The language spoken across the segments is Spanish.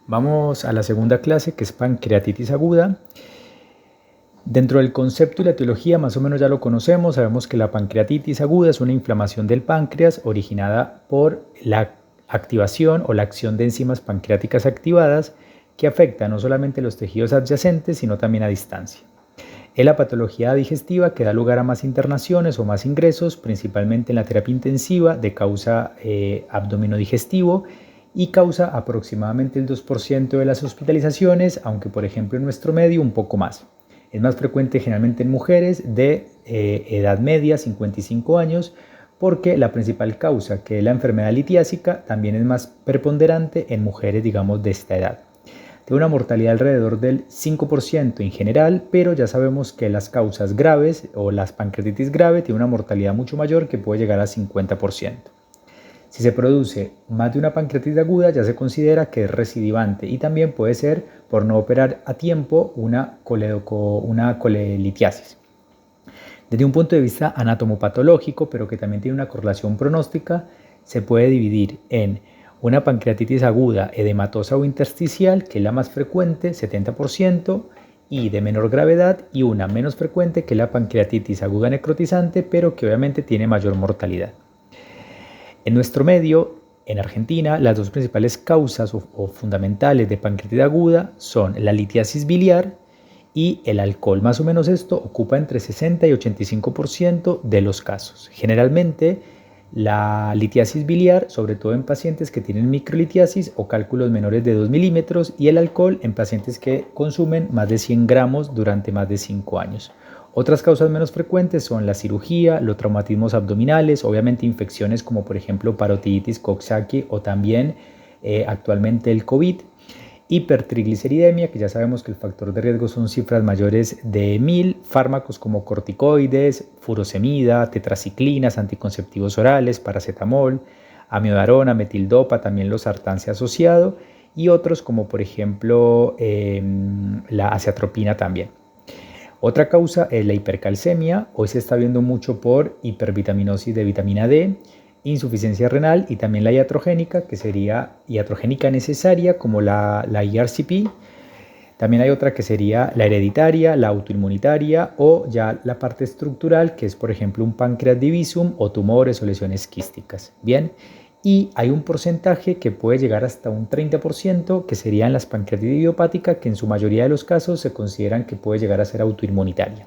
Vamos a la segunda clase, que es pancreatitis aguda. Dentro del concepto y la etiología más o menos ya lo conocemos. Sabemos que la pancreatitis aguda es una inflamación del páncreas originada por la activación o la acción de enzimas pancreáticas activadas que afecta no solamente los tejidos adyacentes, sino también a distancia. Es la patología digestiva que da lugar a más internaciones o más ingresos, principalmente en la terapia intensiva de causa abdominodigestivo, y causa aproximadamente el 2% de las hospitalizaciones, aunque por ejemplo en nuestro medio un poco más. Es más frecuente generalmente en mujeres de edad media, 55 años, porque la principal causa, que es la enfermedad litiásica, también es más preponderante en mujeres, digamos, de esta edad. Tiene una mortalidad alrededor del 5% en general, pero ya sabemos que las causas graves o las pancreatitis grave tienen una mortalidad mucho mayor que puede llegar al 50%. Si se produce más de una pancreatitis aguda, ya se considera que es recidivante y también puede ser, por no operar a tiempo, una colelitiasis. Desde un punto de vista anatomopatológico, pero que también tiene una correlación pronóstica, se puede dividir en una pancreatitis aguda edematosa o intersticial, que es la más frecuente, 70%, y de menor gravedad, y una menos frecuente, que es la pancreatitis aguda necrotizante, pero que obviamente tiene mayor mortalidad. En nuestro medio, en Argentina, las dos principales causas o fundamentales de pancreatitis aguda son la litiasis biliar y el alcohol. Más o menos esto ocupa entre 60 y 85% de los casos. Generalmente, la litiasis biliar, sobre todo en pacientes que tienen microlitiasis o cálculos menores de 2 milímetros, y el alcohol en pacientes que consumen más de 100 gramos durante más de 5 años. Otras causas menos frecuentes son la cirugía, los traumatismos abdominales, obviamente infecciones como por ejemplo parotiditis Coxsackie o también actualmente el COVID. Hipertrigliceridemia, que ya sabemos que el factor de riesgo son cifras mayores de 1000, fármacos como corticoides, furosemida, tetraciclinas, anticonceptivos orales, paracetamol, amiodarona, metildopa, también los sartán asociado, y otros como por ejemplo la aciatropina también. Otra causa es la hipercalcemia. Hoy se está viendo mucho por hipervitaminosis de vitamina D, insuficiencia renal y también la iatrogénica, que sería iatrogénica necesaria como la ERCP. También hay otra que sería la hereditaria, la autoinmunitaria o ya la parte estructural, que es por ejemplo un páncreas divisum o tumores o lesiones quísticas. Bien, y hay un porcentaje que puede llegar hasta un 30%, que serían las pancreatitis idiopáticas, que en su mayoría de los casos se consideran que puede llegar a ser autoinmunitaria,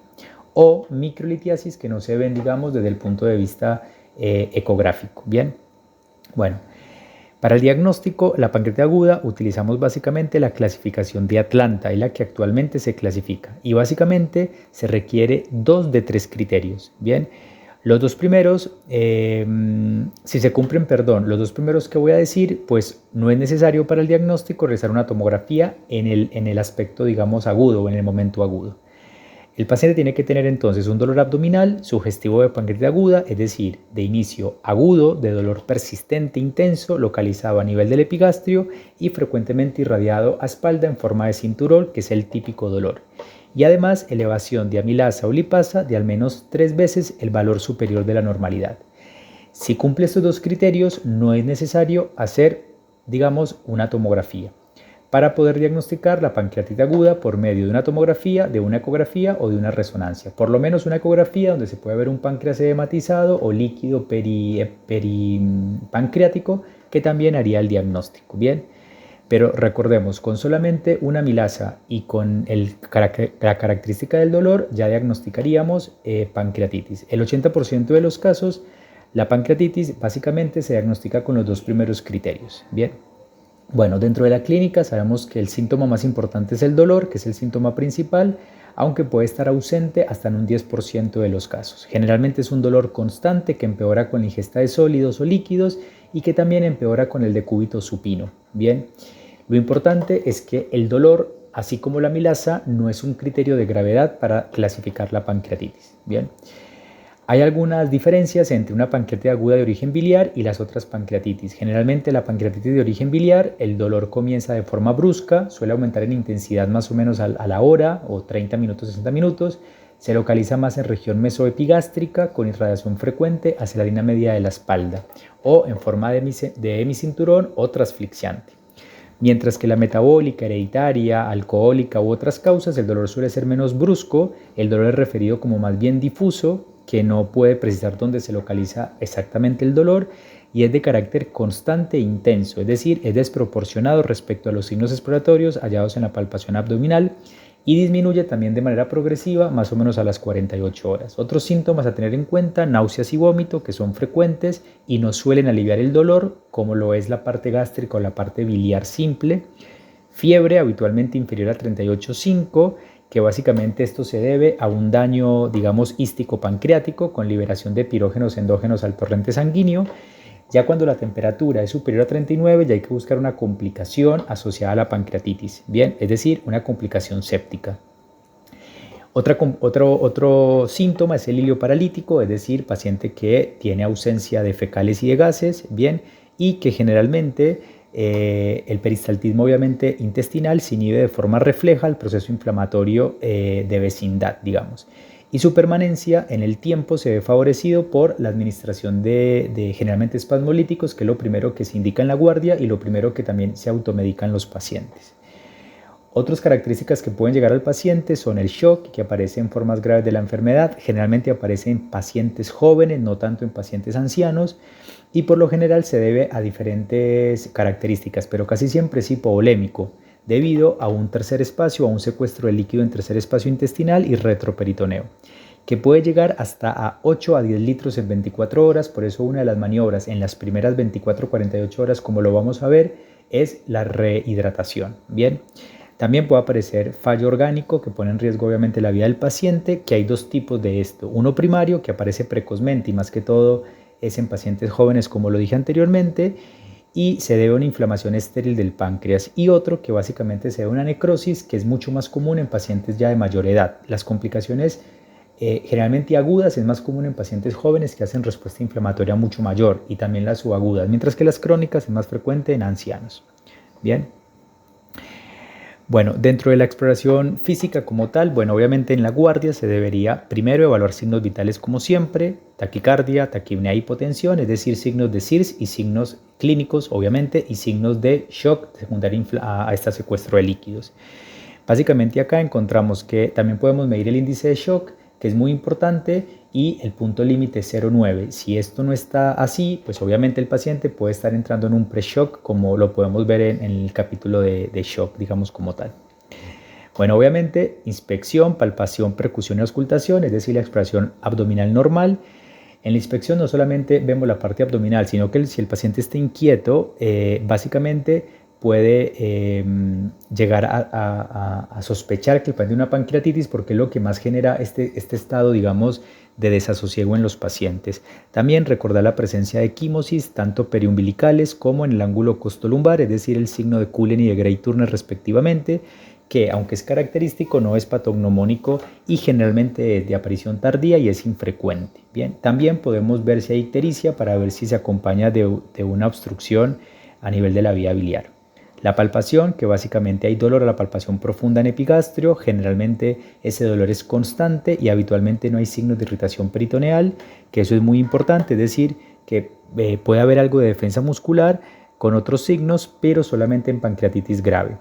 o microlitiasis, que no se ven, digamos, desde el punto de vista ecográfico. Bien, bueno, para el diagnóstico, la pancreatitis aguda utilizamos básicamente la clasificación de Atlanta, es la que actualmente se clasifica, y básicamente se requiere 2 de 3 criterios. Bien, los dos primeros, si se cumplen, los dos primeros que voy a decir, pues no es necesario para el diagnóstico realizar una tomografía en el aspecto, digamos, agudo o en el momento agudo. El paciente tiene que tener entonces un dolor abdominal sugestivo de pancreatitis aguda, es decir, de inicio agudo, de dolor persistente intenso, localizado a nivel del epigastrio y frecuentemente irradiado a espalda en forma de cinturón, que es el típico dolor. Y además elevación de amilasa o lipasa de al menos 3 veces el valor superior de la normalidad. Si cumple estos dos criterios, no es necesario hacer, digamos, una tomografía para poder diagnosticar la pancreatitis aguda por medio de una tomografía, de una ecografía o de una resonancia. Por lo menos una ecografía donde se puede ver un páncreas edematizado o líquido peripancreático, que también haría el diagnóstico. Bien, pero recordemos, con solamente una amilasa y con la característica del dolor ya diagnosticaríamos pancreatitis. El 80% de los casos, la pancreatitis básicamente se diagnostica con los dos primeros criterios. Bien. Bueno, dentro de la clínica sabemos que el síntoma más importante es el dolor, que es el síntoma principal, aunque puede estar ausente hasta en un 10% de los casos. Generalmente es un dolor constante que empeora con la ingesta de sólidos o líquidos y que también empeora con el decúbito supino. Bien, lo importante es que el dolor, así como la amilasa, no es un criterio de gravedad para clasificar la pancreatitis. Bien. Hay algunas diferencias entre una pancreatitis aguda de origen biliar y las otras pancreatitis. Generalmente la pancreatitis de origen biliar, el dolor comienza de forma brusca, suele aumentar en intensidad más o menos a la hora o 30 minutos, 60 minutos. Se localiza más en región mesoepigástrica con irradiación frecuente hacia la línea media de la espalda o en forma de hemicinturón o transflixiante. Mientras que la metabólica, hereditaria, alcohólica u otras causas, el dolor suele ser menos brusco, el dolor es referido como más bien difuso, que no puede precisar dónde se localiza exactamente el dolor, y es de carácter constante e intenso, es decir, es desproporcionado respecto a los signos exploratorios hallados en la palpación abdominal y disminuye también de manera progresiva más o menos a las 48 horas. Otros síntomas a tener en cuenta, náuseas y vómito, que son frecuentes y no suelen aliviar el dolor, como lo es la parte gástrica o la parte biliar simple. Fiebre habitualmente inferior a 38,5, que básicamente esto se debe a un daño, digamos, ístico-pancreático con liberación de pirógenos endógenos al torrente sanguíneo. Ya cuando la temperatura es superior a 39, ya hay que buscar una complicación asociada a la pancreatitis, bien, es decir, una complicación séptica. Otro síntoma es el hilio paralítico, es decir, paciente que tiene ausencia de fecales y de gases, bien, y que generalmente el peristaltismo obviamente intestinal se inhibe de forma refleja el proceso inflamatorio de vecindad, digamos. Y su permanencia en el tiempo se ve favorecido por la administración de generalmente espasmolíticos, que es lo primero que se indica en la guardia y lo primero que también se automedican los pacientes. Otras características que pueden llegar al paciente son el shock, que aparece en formas graves de la enfermedad, generalmente aparece en pacientes jóvenes, no tanto en pacientes ancianos, y por lo general se debe a diferentes características, pero casi siempre es hipovolémico, debido a un tercer espacio, a un secuestro de líquido en tercer espacio intestinal y retroperitoneo, que puede llegar hasta a 8 a 10 litros en 24 horas, por eso una de las maniobras en las primeras 24-48 horas, como lo vamos a ver, es la rehidratación. Bien. También puede aparecer fallo orgánico que pone en riesgo obviamente la vida del paciente, que hay dos tipos de esto. Uno primario que aparece precozmente y más que todo es en pacientes jóvenes como lo dije anteriormente y se debe a una inflamación estéril del páncreas, y otro que básicamente se debe a una necrosis que es mucho más común en pacientes ya de mayor edad. Las complicaciones generalmente agudas es más común en pacientes jóvenes que hacen respuesta inflamatoria mucho mayor, y también las subagudas, mientras que las crónicas es más frecuente en ancianos. Bien. Bueno, dentro de la exploración física como tal, bueno, obviamente en la guardia se debería primero evaluar signos vitales como siempre, taquicardia, taquipnea, hipotensión, es decir, signos de CIRS y signos clínicos, obviamente, y signos de shock secundario a este secuestro de líquidos. Básicamente acá encontramos que también podemos medir el índice de shock, que es muy importante, y el punto límite 0,9. Si esto no está así, pues obviamente el paciente puede estar entrando en un pre-shock, como lo podemos ver en el capítulo de shock, digamos como tal. Bueno, obviamente inspección, palpación, percusión y auscultación, es decir, la exploración abdominal normal. En la inspección no solamente vemos la parte abdominal, sino que si el paciente está inquieto, básicamente puede llegar a sospechar que el paciente tiene una pancreatitis, porque es lo que más genera este estado, digamos, de desasosiego en los pacientes. También recordar la presencia de quimosis, tanto periumbilicales como en el ángulo costolumbar, es decir, el signo de Cullen y de Gray-Turner respectivamente, que aunque es característico, no es patognomónico y generalmente es de aparición tardía y es infrecuente. Bien, también podemos ver si hay ictericia para ver si se acompaña de una obstrucción a nivel de la vía biliar. La palpación, que básicamente hay dolor a la palpación profunda en epigastrio, generalmente ese dolor es constante y habitualmente no hay signos de irritación peritoneal, que eso es muy importante, es decir, que puede haber algo de defensa muscular con otros signos, pero solamente en pancreatitis grave.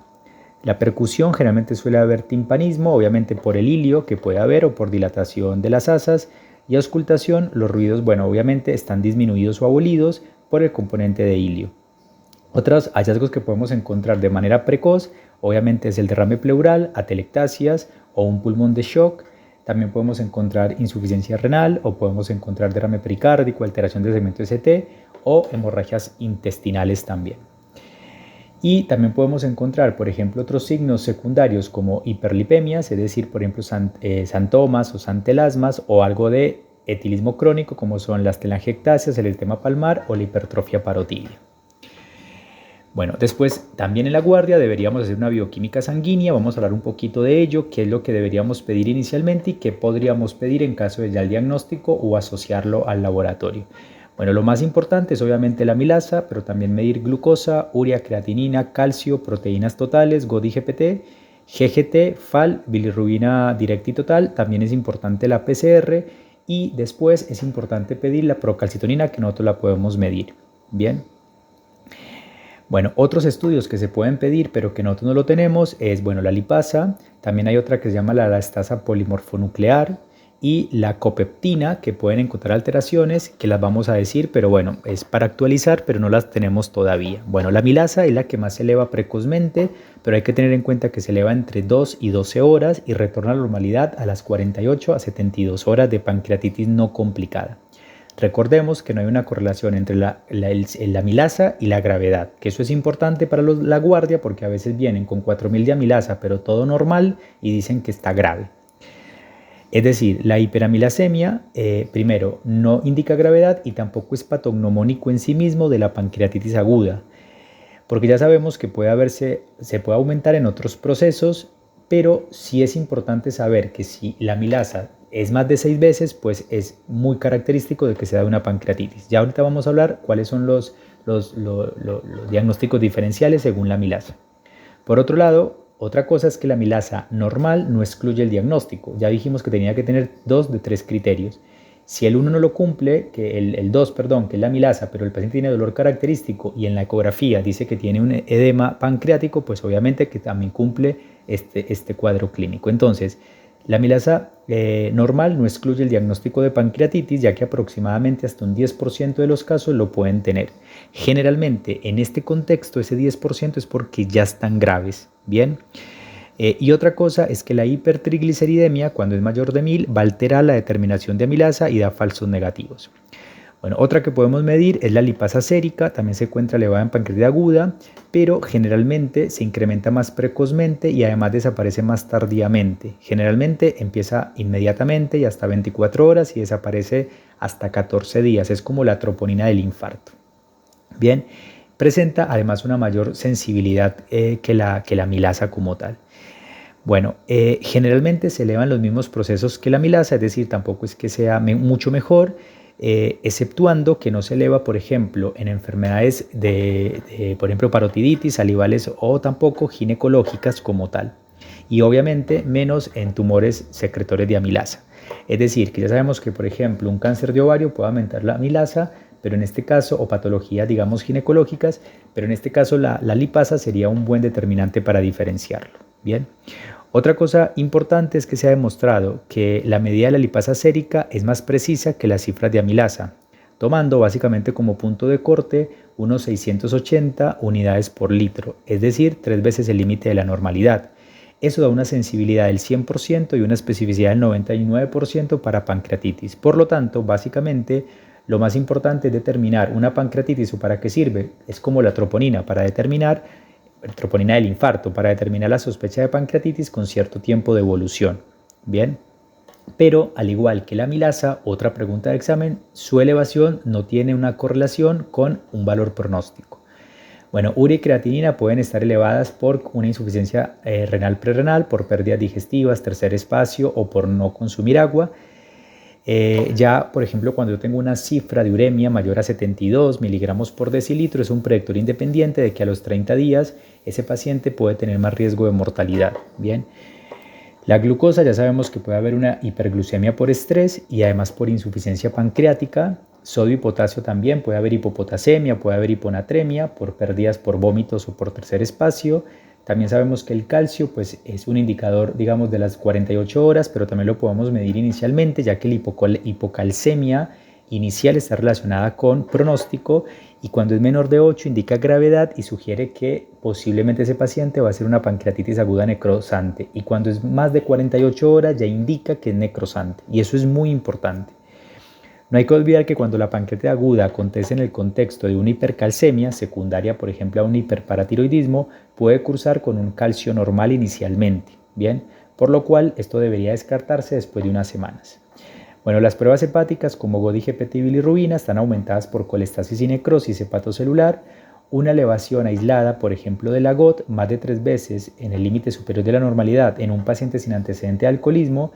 La percusión, generalmente suele haber timpanismo, obviamente por el hilio que puede haber o por dilatación de las asas, y auscultación, los ruidos, bueno, obviamente están disminuidos o abolidos por el componente de hilio. Otros hallazgos que podemos encontrar de manera precoz, obviamente, es el derrame pleural, atelectasias o un pulmón de shock. También podemos encontrar insuficiencia renal o podemos encontrar derrame pericárdico, alteración del segmento ST o hemorragias intestinales también. Y también podemos encontrar, por ejemplo, otros signos secundarios como hiperlipemias, es decir, por ejemplo, santomas o santelasmas, o algo de etilismo crónico como son las telangiectasias, el eritema palmar o la hipertrofia parotidia. Bueno, después también en la guardia deberíamos hacer una bioquímica sanguínea, vamos a hablar un poquito de ello, qué es lo que deberíamos pedir inicialmente y qué podríamos pedir en caso de ya el diagnóstico o asociarlo al laboratorio. Bueno, lo más importante es obviamente la amilasa, pero también medir glucosa, urea, creatinina, calcio, proteínas totales, GODI-GPT, GGT, FAL, bilirrubina directa y total, también es importante la PCR y después es importante pedir la procalcitonina, que nosotros la podemos medir. Bien. Bueno, otros estudios que se pueden pedir, pero que nosotros no lo tenemos, es, bueno, la lipasa, también hay otra que se llama la elastasa polimorfonuclear y la copeptina, que pueden encontrar alteraciones, que las vamos a decir, pero bueno, es para actualizar, pero no las tenemos todavía. Bueno, la amilasa es la que más se eleva precozmente, pero hay que tener en cuenta que se eleva entre 2 y 12 horas y retorna a la normalidad a las 48 a 72 horas de pancreatitis no complicada. Recordemos que no hay una correlación entre la amilasa y la gravedad, que eso es importante para la guardia porque a veces vienen con 4000 de amilasa pero todo normal y dicen que está grave. Es decir, la hiperamilasemia, primero, no indica gravedad y tampoco es patognomónico en sí mismo de la pancreatitis aguda, porque ya sabemos que se puede aumentar en otros procesos, pero sí es importante saber que si la amilasa es más de 6 veces, pues es muy característico de que se da una pancreatitis. Ya ahorita vamos a hablar cuáles son los diagnósticos diferenciales según la amilasa. Por otro lado, otra cosa es que la amilasa normal no excluye el diagnóstico. Ya dijimos que tenía que tener 2 de 3 criterios. Si el 1 no lo cumple, el 2, perdón, que es la amilasa, pero el paciente tiene dolor característico y en la ecografía dice que tiene un edema pancreático, pues obviamente que también cumple este cuadro clínico. Entonces, la amilasa normal no excluye el diagnóstico de pancreatitis, ya que aproximadamente hasta un 10% de los casos lo pueden tener. Generalmente, en este contexto, ese 10% es porque ya están graves, ¿bien? Y otra cosa es que la hipertrigliceridemia, cuando es mayor de 1000, va a alterar la determinación de amilasa y da falsos negativos. Bueno, otra que podemos medir es la lipasa sérica, también se encuentra elevada en pancreatitis aguda, pero generalmente se incrementa más precozmente y además desaparece más tardíamente. Generalmente empieza inmediatamente y hasta 24 horas y desaparece hasta 14 días, es como la troponina del infarto. Bien, presenta además una mayor sensibilidad que la amilasa como tal. Bueno, generalmente se elevan los mismos procesos que la amilasa, es decir, tampoco es que sea mucho mejor, exceptuando que no se eleva, por ejemplo, en enfermedades por ejemplo, parotiditis, salivales o tampoco ginecológicas como tal. Y obviamente menos en tumores secretores de amilasa. Es decir, que ya sabemos que, por ejemplo, un cáncer de ovario puede aumentar la amilasa, pero en este caso, o patologías, digamos, ginecológicas, pero en este caso la lipasa sería un buen determinante para diferenciarlo. Bien. Otra cosa importante es que se ha demostrado que la medida de la lipasa sérica es más precisa que las cifras de amilasa, tomando básicamente como punto de corte unos 680 unidades por litro, es decir, 3 veces el límite de la normalidad. Eso da una sensibilidad del 100% y una especificidad del 99% para pancreatitis. Por lo tanto, básicamente, lo más importante es determinar una pancreatitis o para qué sirve. Es como la troponina, para determinar troponina del infarto, para determinar la sospecha de pancreatitis con cierto tiempo de evolución. Bien, pero al igual que la amilasa, otra pregunta de examen, su elevación no tiene una correlación con un valor pronóstico. Bueno, urea y creatinina pueden estar elevadas por una insuficiencia renal prerrenal, por pérdidas digestivas, tercer espacio o por no consumir agua. Ya, por ejemplo, cuando yo tengo una cifra de uremia mayor a 72 miligramos por decilitro, es un predictor independiente de que a los 30 días ese paciente puede tener más riesgo de mortalidad. Bien, la glucosa ya sabemos que puede haber una hiperglucemia por estrés y además por insuficiencia pancreática. Sodio y potasio también, puede haber hipopotasemia, puede haber hiponatremia por pérdidas por vómitos o por tercer espacio. También sabemos que el calcio pues, es un indicador, digamos, de las 48 horas, pero también lo podemos medir inicialmente, ya que la hipocalcemia inicial está relacionada con pronóstico y cuando es menor de 8 indica gravedad y sugiere que posiblemente ese paciente va a ser una pancreatitis aguda necrosante y cuando es más de 48 horas ya indica que es necrosante y eso es muy importante. No hay que olvidar que cuando la pancreatitis aguda acontece en el contexto de una hipercalcemia, secundaria por ejemplo a un hiperparatiroidismo, puede cursar con un calcio normal inicialmente, ¿bien? Por lo cual esto debería descartarse después de unas semanas. Bueno, las pruebas hepáticas como GOT-IgPT y bilirrubina están aumentadas por colestasis y necrosis hepatocelular, una elevación aislada, por ejemplo, de la GOT más de 3 veces en el límite superior de la normalidad en un paciente sin antecedente de alcoholismo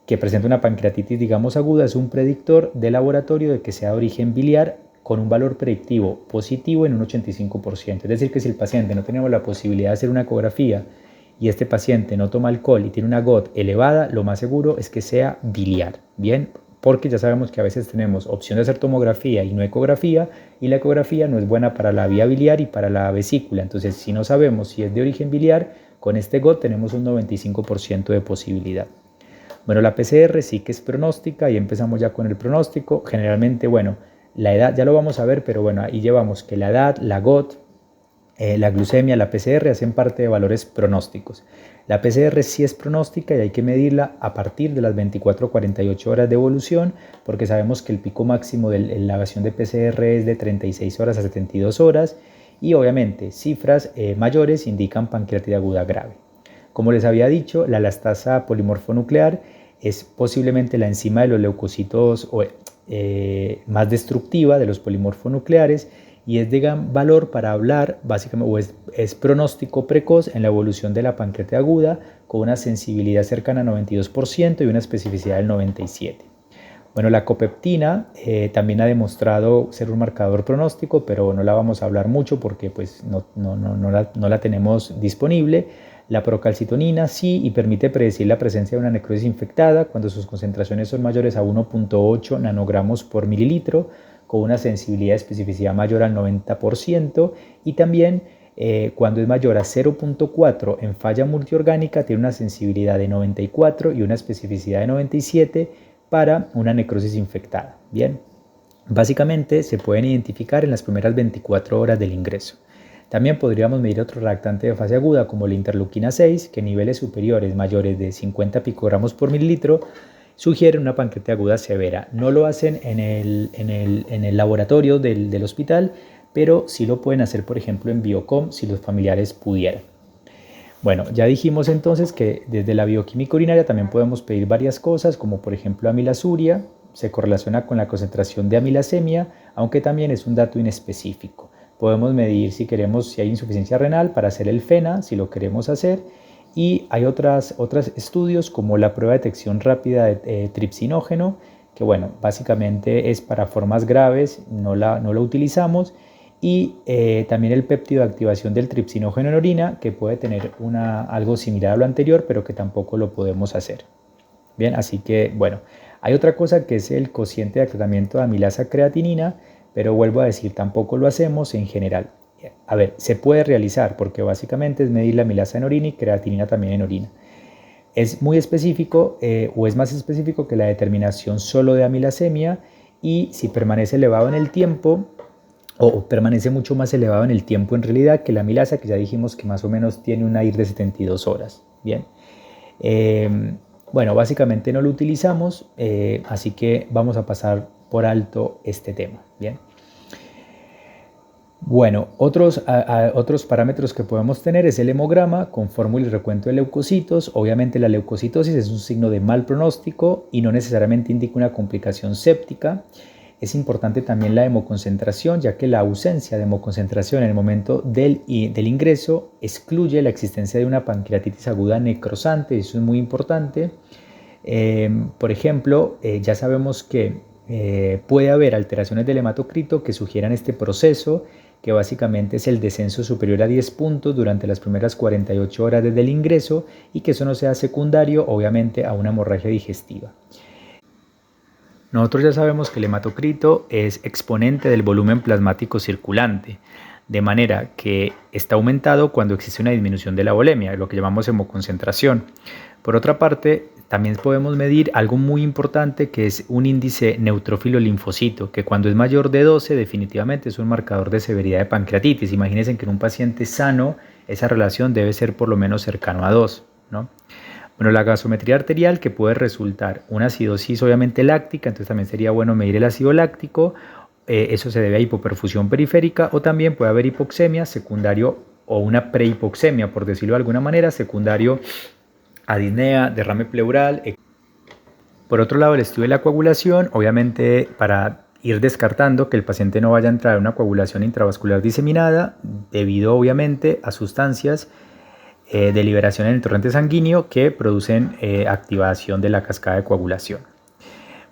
que presenta una pancreatitis, digamos, aguda, es un predictor de laboratorio de que sea de origen biliar con un valor predictivo positivo en un 85%. Es decir, que si el paciente no tenemos la posibilidad de hacer una ecografía y este paciente no toma alcohol y tiene una GOT elevada, lo más seguro es que sea biliar. Bien, porque ya sabemos que a veces tenemos opción de hacer tomografía y no ecografía, y la ecografía no es buena para la vía biliar y para la vesícula. Entonces, si no sabemos si es de origen biliar, con este GOT tenemos un 95% de posibilidad. Bueno, la PCR sí que es pronóstica y empezamos ya con el pronóstico. Generalmente, bueno, la edad ya lo vamos a ver, pero bueno, ahí llevamos que la edad, la GOT, la glucemia, la PCR hacen parte de valores pronósticos. La PCR sí es pronóstica y hay que medirla a partir de las 24 o 48 horas de evolución, porque sabemos que el pico máximo de la elevación de PCR es de 36 horas a 72 horas y obviamente cifras mayores indican pancreatitis aguda grave. Como les había dicho, la elastasa polimorfonuclear es posiblemente la enzima de los leucocitos más destructiva de los polimorfonucleares y es de gran valor para hablar, básicamente, o es pronóstico precoz en la evolución de la pancreatitis aguda con una sensibilidad cercana al 92% y una especificidad del 97%. Bueno, la copeptina también ha demostrado ser un marcador pronóstico, pero no la vamos a hablar mucho porque pues, no la tenemos disponible. La procalcitonina sí y permite predecir la presencia de una necrosis infectada cuando sus concentraciones son mayores a 1.8 nanogramos por mililitro, con una sensibilidad de especificidad mayor al 90% y también cuando es mayor a 0.4 en falla multiorgánica tiene una sensibilidad de 94 y una especificidad de 97 para una necrosis infectada. Bien, básicamente se pueden identificar en las primeras 24 horas del ingreso. También podríamos medir otro reactante de fase aguda como la interleuquina 6, que en niveles superiores mayores de 50 picogramos por mililitro sugieren una pancreatitis aguda severa. No lo hacen en el laboratorio del hospital, pero sí lo pueden hacer, por ejemplo, en Biocom si los familiares pudieran. Bueno, ya dijimos entonces que desde la bioquímica urinaria también podemos pedir varias cosas, como por ejemplo amilasuria, se correlaciona con la concentración de amilasemia, aunque también es un dato inespecífico. Podemos medir si hay insuficiencia renal para hacer el FENA, si lo queremos hacer, y hay otros estudios como la prueba de detección rápida de tripsinógeno, que bueno, básicamente es para formas graves, no lo utilizamos, y también el péptido de activación del tripsinógeno en orina, que puede tener algo similar a lo anterior, pero que tampoco lo podemos hacer. Bien, así que bueno, hay otra cosa que es el cociente de aclaramiento de amilasa creatinina, pero vuelvo a decir, tampoco lo hacemos en general. A ver, se puede realizar porque básicamente es medir la amilasa en orina y creatinina también en orina. Es muy específico o es más específico que la determinación solo de amilasemia y si permanece elevado en el tiempo o permanece mucho más elevado en el tiempo en realidad que la amilasa, que ya dijimos que más o menos tiene una IR de 72 horas. Bien. Bueno, básicamente no lo utilizamos, así que vamos a pasar por alto este tema. Bien. Bueno, otros parámetros que podemos tener es el hemograma con fórmula y recuento de leucocitos. Obviamente la leucocitosis es un signo de mal pronóstico y no necesariamente indica una complicación séptica. Es importante también la hemoconcentración, ya que la ausencia de hemoconcentración en el momento del ingreso excluye la existencia de una pancreatitis aguda necrosante, eso es muy importante. Por ejemplo, ya sabemos que puede haber alteraciones del hematocrito que sugieran este proceso, que básicamente es el descenso superior a 10 puntos durante las primeras 48 horas desde el ingreso y que eso no sea secundario, obviamente, a una hemorragia digestiva. Nosotros ya sabemos que el hematocrito es exponente del volumen plasmático circulante, de manera que está aumentado cuando existe una disminución de la volemia, lo que llamamos hemoconcentración. Por otra parte, también podemos medir algo muy importante que es un índice neutrófilo linfocito, que cuando es mayor de 12 definitivamente es un marcador de severidad de pancreatitis. Imagínense que en un paciente sano esa relación debe ser por lo menos cercano a 2, ¿no? Bueno, la gasometría arterial, que puede resultar una acidosis obviamente láctica, entonces también sería bueno medir el ácido láctico, eso se debe a hipoperfusión periférica o también puede haber hipoxemia secundario o una prehipoxemia, por decirlo de alguna manera, secundario a disnea, derrame pleural. Por otro lado, el estudio de la coagulación, obviamente para ir descartando que el paciente no vaya a entrar en una coagulación intravascular diseminada, debido obviamente a sustancias de liberación en el torrente sanguíneo que producen activación de la cascada de coagulación.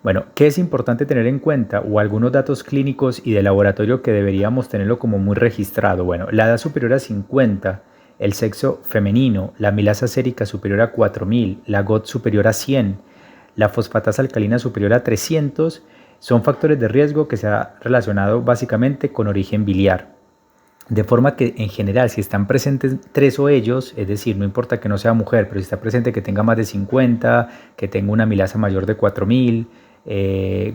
Bueno, ¿qué es importante tener en cuenta? O algunos datos clínicos y de laboratorio que deberíamos tenerlo como muy registrado. Bueno, la edad superior a 50, el sexo femenino, la amilasa sérica superior a 4000, la GOT superior a 100, la fosfatasa alcalina superior a 300 son factores de riesgo que se ha relacionado básicamente con origen biliar. De forma que en general si están presentes 3 o ellos, es decir, no importa que no sea mujer, pero si está presente que tenga más de 50, que tenga una amilasa mayor de 4000,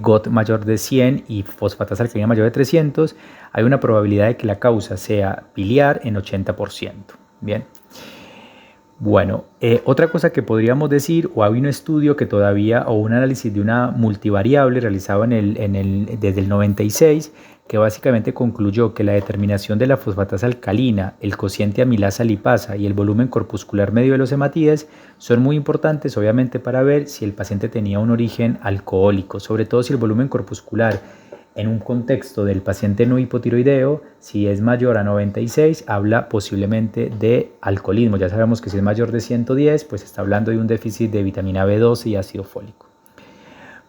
GOT mayor de 100 y fosfatasa alcalina mayor de 300, hay una probabilidad de que la causa sea biliar en 80%. Bien. Bueno, otra cosa que podríamos decir, o hay un estudio que todavía, o un análisis de una multivariable realizado desde el 96, que básicamente concluyó que la determinación de la fosfatasa alcalina, el cociente amilasa lipasa y el volumen corpuscular medio de los hematíes son muy importantes, obviamente, para ver si el paciente tenía un origen alcohólico, sobre todo si el volumen corpuscular en un contexto del paciente no hipotiroideo, si es mayor a 96, habla posiblemente de alcoholismo. Ya sabemos que si es mayor de 110, pues está hablando de un déficit de vitamina B12 y ácido fólico.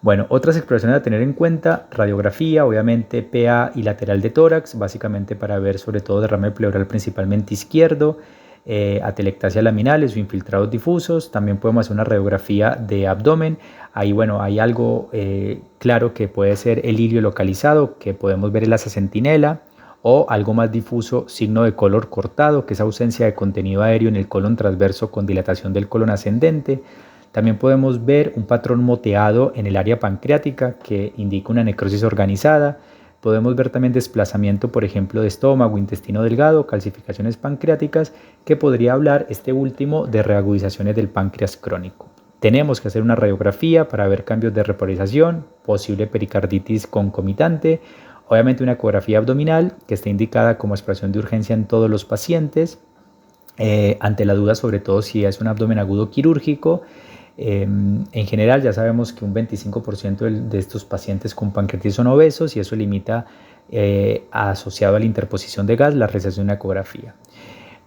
Bueno, otras exploraciones a tener en cuenta, radiografía, obviamente PA y lateral de tórax, básicamente para ver sobre todo derrame pleural principalmente izquierdo, atelectasia laminales o infiltrados difusos. También podemos hacer una radiografía de abdomen. Ahí, bueno, hay algo claro que puede ser el ilio localizado, que podemos ver el asa centinela, o algo más difuso, signo de color cortado, que es ausencia de contenido aéreo en el colon transverso con dilatación del colon ascendente. También podemos ver un patrón moteado en el área pancreática que indica una necrosis organizada. Podemos ver también desplazamiento, por ejemplo, de estómago, intestino delgado, calcificaciones pancreáticas, que podría hablar este último de reagudizaciones del páncreas crónico. Tenemos que hacer una radiografía para ver cambios de repolarización, posible pericarditis concomitante, obviamente una ecografía abdominal que esté indicada como exploración de urgencia en todos los pacientes, ante la duda sobre todo si es un abdomen agudo quirúrgico. En general ya sabemos que un 25% de estos pacientes con pancreatitis son obesos y eso limita, asociado a la interposición de gas, la realización de una ecografía.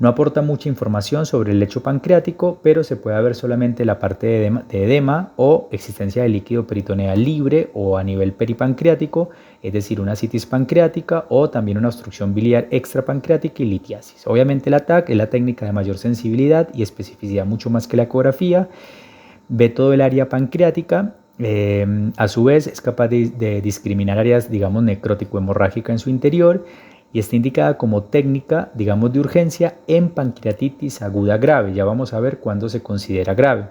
No aporta mucha información sobre el lecho pancreático, pero se puede ver solamente la parte de edema o existencia de líquido peritoneal libre o a nivel peripancreático, es decir, una citis pancreática o también una obstrucción biliar extrapancreática y litiasis. Obviamente la TAC es la técnica de mayor sensibilidad y especificidad mucho más que la ecografía. Ve todo el área pancreática, a su vez es capaz de discriminar áreas, digamos, necrótico-hemorrágica en su interior y está indicada como técnica, digamos, de urgencia en pancreatitis aguda grave. Ya vamos a ver cuándo se considera grave.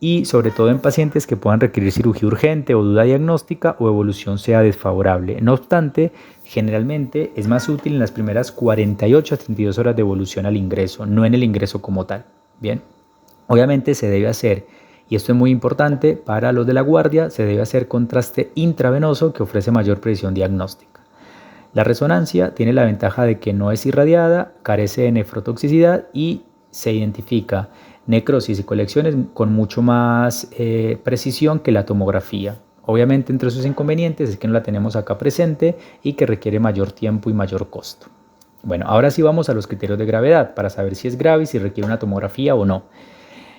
Y sobre todo en pacientes que puedan requerir cirugía urgente o duda diagnóstica o evolución sea desfavorable. No obstante, generalmente es más útil en las primeras 48 a 32 horas de evolución al ingreso, no en el ingreso como tal. Bien, obviamente se debe hacer, y esto es muy importante para los de la guardia, se debe hacer contraste intravenoso que ofrece mayor precisión diagnóstica. La resonancia tiene la ventaja de que no es irradiada, carece de nefrotoxicidad y se identifica necrosis y colecciones con mucho más precisión que la tomografía. Obviamente entre sus inconvenientes es que no la tenemos acá presente y que requiere mayor tiempo y mayor costo. Bueno, ahora sí vamos a los criterios de gravedad para saber si es grave y si requiere una tomografía o no.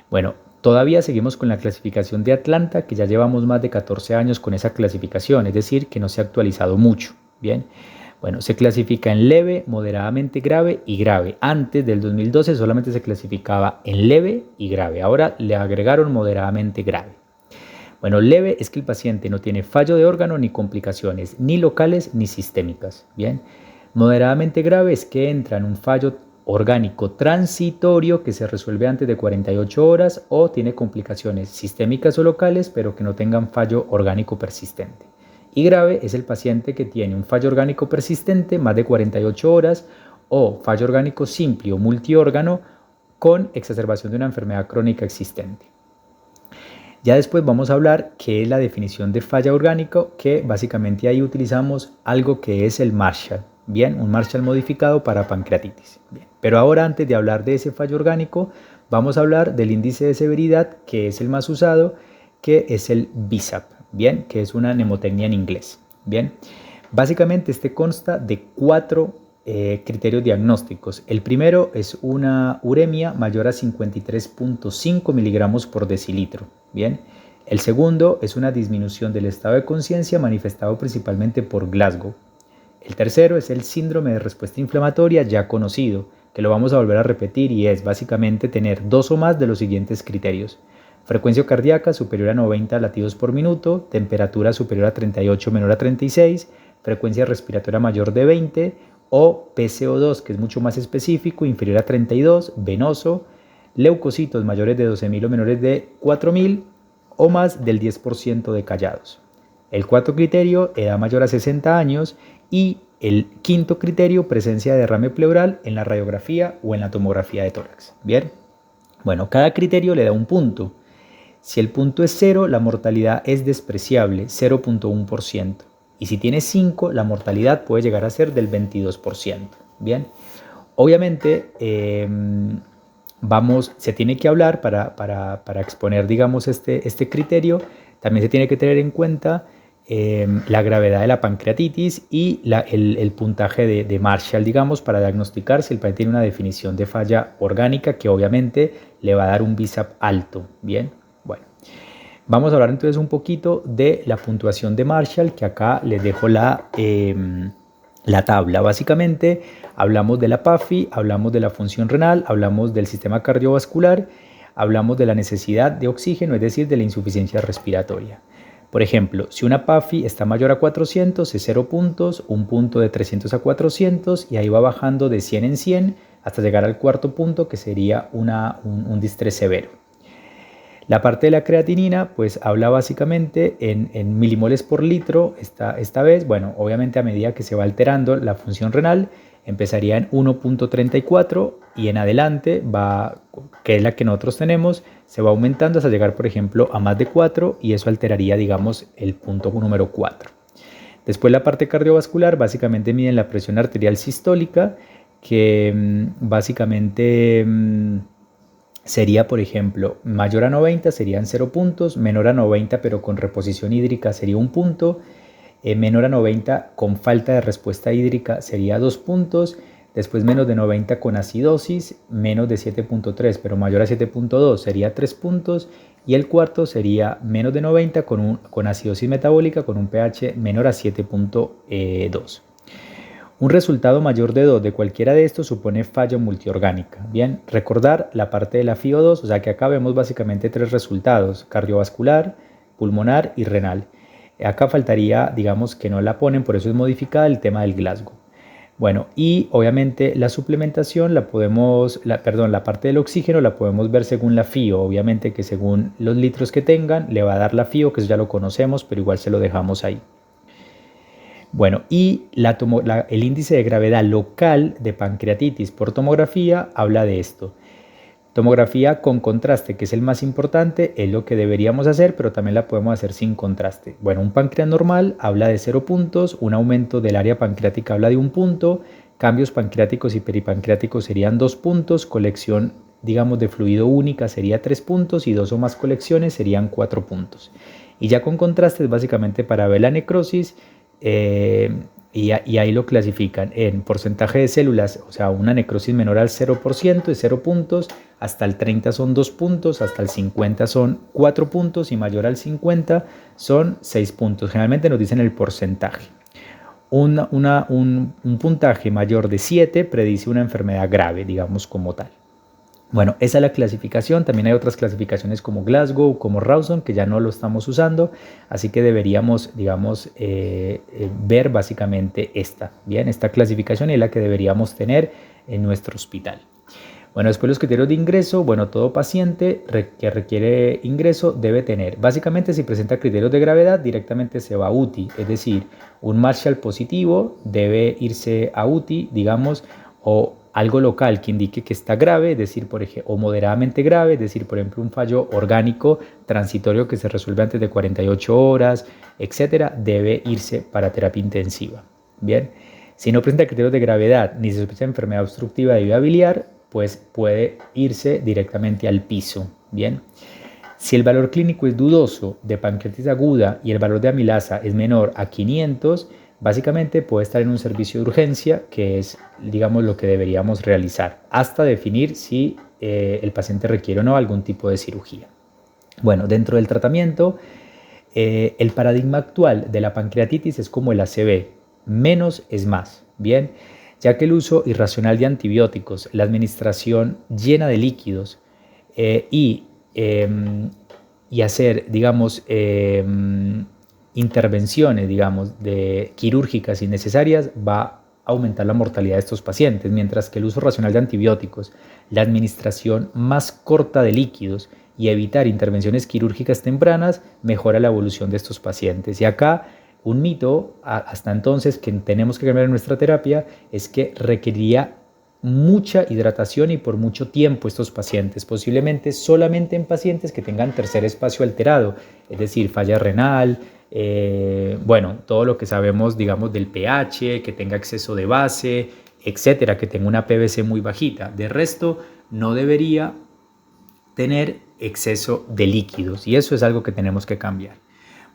Bueno, todavía seguimos con la clasificación de Atlanta, que ya llevamos más de 14 años con esa clasificación, es decir, que no se ha actualizado mucho. Bien, bueno, se clasifica en leve, moderadamente grave y grave. Antes del 2012 solamente se clasificaba en leve y grave. Ahora le agregaron moderadamente grave. Bueno, leve es que el paciente no tiene fallo de órgano ni complicaciones, ni locales ni sistémicas. Bien, moderadamente grave es que entra en un fallo orgánico transitorio que se resuelve antes de 48 horas o tiene complicaciones sistémicas o locales, pero que no tengan fallo orgánico persistente. Y grave es el paciente que tiene un fallo orgánico persistente más de 48 horas o fallo orgánico simple o multiórgano con exacerbación de una enfermedad crónica existente. Ya después vamos a hablar qué es la definición de falla orgánico, que básicamente ahí utilizamos algo que es el Marshall. Bien, un Marshall modificado para pancreatitis. Bien. Pero ahora, antes de hablar de ese fallo orgánico, vamos a hablar del índice de severidad, que es el más usado, que es el BISAP. Bien, que es una mnemotecnia en inglés. Bien, básicamente este consta de 4 criterios diagnósticos. El primero es una uremia mayor a 53.5 miligramos por decilitro. Bien, el segundo es una disminución del estado de conciencia manifestado principalmente por Glasgow. El tercero es el síndrome de respuesta inflamatoria ya conocido, que lo vamos a volver a repetir y es básicamente tener 2 o más de los siguientes criterios: Frecuencia cardíaca superior a 90 latidos por minuto, temperatura superior a 38 menor a 36, frecuencia respiratoria mayor de 20 o PCO2, que es mucho más específico, inferior a 32, venoso, leucocitos mayores de 12.000 o menores de 4.000 o más del 10% de callados. El cuarto criterio, edad mayor a 60 años y el quinto criterio, presencia de derrame pleural en la radiografía o en la tomografía de tórax. Bien, bueno, cada criterio le da un punto. Si el punto es 0, la mortalidad es despreciable, 0.1%. Y si tiene 5, la mortalidad puede llegar a ser del 22%. Bien, obviamente se tiene que hablar para exponer, digamos, este criterio. También se tiene que tener en cuenta la gravedad de la pancreatitis y el puntaje de Marshall, digamos, para diagnosticar si el paciente tiene una definición de falla orgánica que obviamente le va a dar un BISAP alto. Bien, bueno, vamos a hablar entonces un poquito de la puntuación de Marshall, que acá les dejo la tabla. Básicamente hablamos de la PAFI, hablamos de la función renal, hablamos del sistema cardiovascular, hablamos de la necesidad de oxígeno, es decir, de la insuficiencia respiratoria. Por ejemplo, si una PAFI está mayor a 400 es 0 puntos, un punto de 300 a 400 y ahí va bajando de 100 en 100 hasta llegar al cuarto punto, que sería un distrés severo. La parte de la creatinina pues habla básicamente en milimoles por litro esta vez. Bueno, obviamente a medida que se va alterando la función renal empezaría en 1.34 y en adelante que es la que nosotros tenemos, se va aumentando hasta llegar, por ejemplo, a más de 4 y eso alteraría, digamos, el punto número 4. Después la parte cardiovascular básicamente miden la presión arterial sistólica, que básicamente sería, por ejemplo, mayor a 90 serían 0 puntos, menor a 90 pero con reposición hídrica sería 1 punto, menor a 90 con falta de respuesta hídrica sería 2 puntos, después menos de 90 con acidosis, menos de 7.3 pero mayor a 7.2 sería 3 puntos y el cuarto sería menos de 90 con acidosis metabólica con un pH menor a 7.2. Un resultado mayor de 2 de cualquiera de estos supone falla multiorgánica. Bien, recordar la parte de la FiO2, o sea que acá vemos básicamente 3 resultados, cardiovascular, pulmonar y renal. Acá faltaría, digamos, que no la ponen, por eso es modificada el tema del Glasgow. Bueno, y obviamente la suplementación la parte del oxígeno la podemos ver según la FiO, obviamente que según los litros que tengan le va a dar la FiO, que eso ya lo conocemos, pero igual se lo dejamos ahí. Bueno, y el índice de gravedad local de pancreatitis por tomografía habla de esto. Tomografía con contraste, que es el más importante, es lo que deberíamos hacer, pero también la podemos hacer sin contraste. Bueno, un páncreas normal habla de 0 puntos, un aumento del área pancreática habla de 1 punto, cambios pancreáticos y peripancreáticos serían 2 puntos, colección, digamos, de fluido única sería 3 puntos y 2 o más colecciones serían 4 puntos. Y ya con contraste es básicamente para ver la necrosis, y ahí lo clasifican en porcentaje de células, o sea, una necrosis menor al 0% es 0 puntos, hasta el 30 son 2 puntos, hasta el 50 son 4 puntos y mayor al 50 son 6 puntos. Generalmente nos dicen el porcentaje. Un puntaje mayor de 7 predice una enfermedad grave, digamos como tal. Bueno, esa es la clasificación. También hay otras clasificaciones como Glasgow, como Rawson, que ya no lo estamos usando, así que deberíamos, digamos, ver básicamente esta clasificación es la que deberíamos tener en nuestro hospital. Bueno, después los criterios de ingreso, bueno, todo paciente que requiere ingreso debe tener, básicamente si presenta criterios de gravedad, directamente se va a UTI, es decir, un Marshall positivo debe irse a UTI, digamos, o algo local que indique que está grave, es decir, o moderadamente grave, es decir, por ejemplo, un fallo orgánico transitorio que se resuelve antes de 48 horas, etcétera, debe irse para terapia intensiva. Bien, si no presenta criterios de gravedad ni se sospecha de enfermedad obstructiva de vía biliar, pues puede irse directamente al piso. Bien, si el valor clínico es dudoso de pancreatitis aguda y el valor de amilasa es menor a 500, básicamente puede estar en un servicio de urgencia, que es, digamos, lo que deberíamos realizar hasta definir si el paciente requiere o no algún tipo de cirugía. Bueno, dentro del tratamiento, el paradigma actual de la pancreatitis es como el ACV, menos es más, bien, ya que el uso irracional de antibióticos, la administración llena de líquidos y y hacer, digamos, intervenciones, digamos, quirúrgicas innecesarias, va a aumentar la mortalidad de estos pacientes, mientras que el uso racional de antibióticos, la administración más corta de líquidos y evitar intervenciones quirúrgicas tempranas mejora la evolución de estos pacientes. Y acá un mito hasta entonces que tenemos que cambiar en nuestra terapia es que requeriría mucha hidratación y por mucho tiempo estos pacientes, posiblemente solamente en pacientes que tengan tercer espacio alterado, es decir, falla renal, bueno, todo lo que sabemos, digamos, del pH, que tenga exceso de base, etcétera, que tenga una PVC muy bajita. De resto, no debería tener exceso de líquidos y eso es algo que tenemos que cambiar.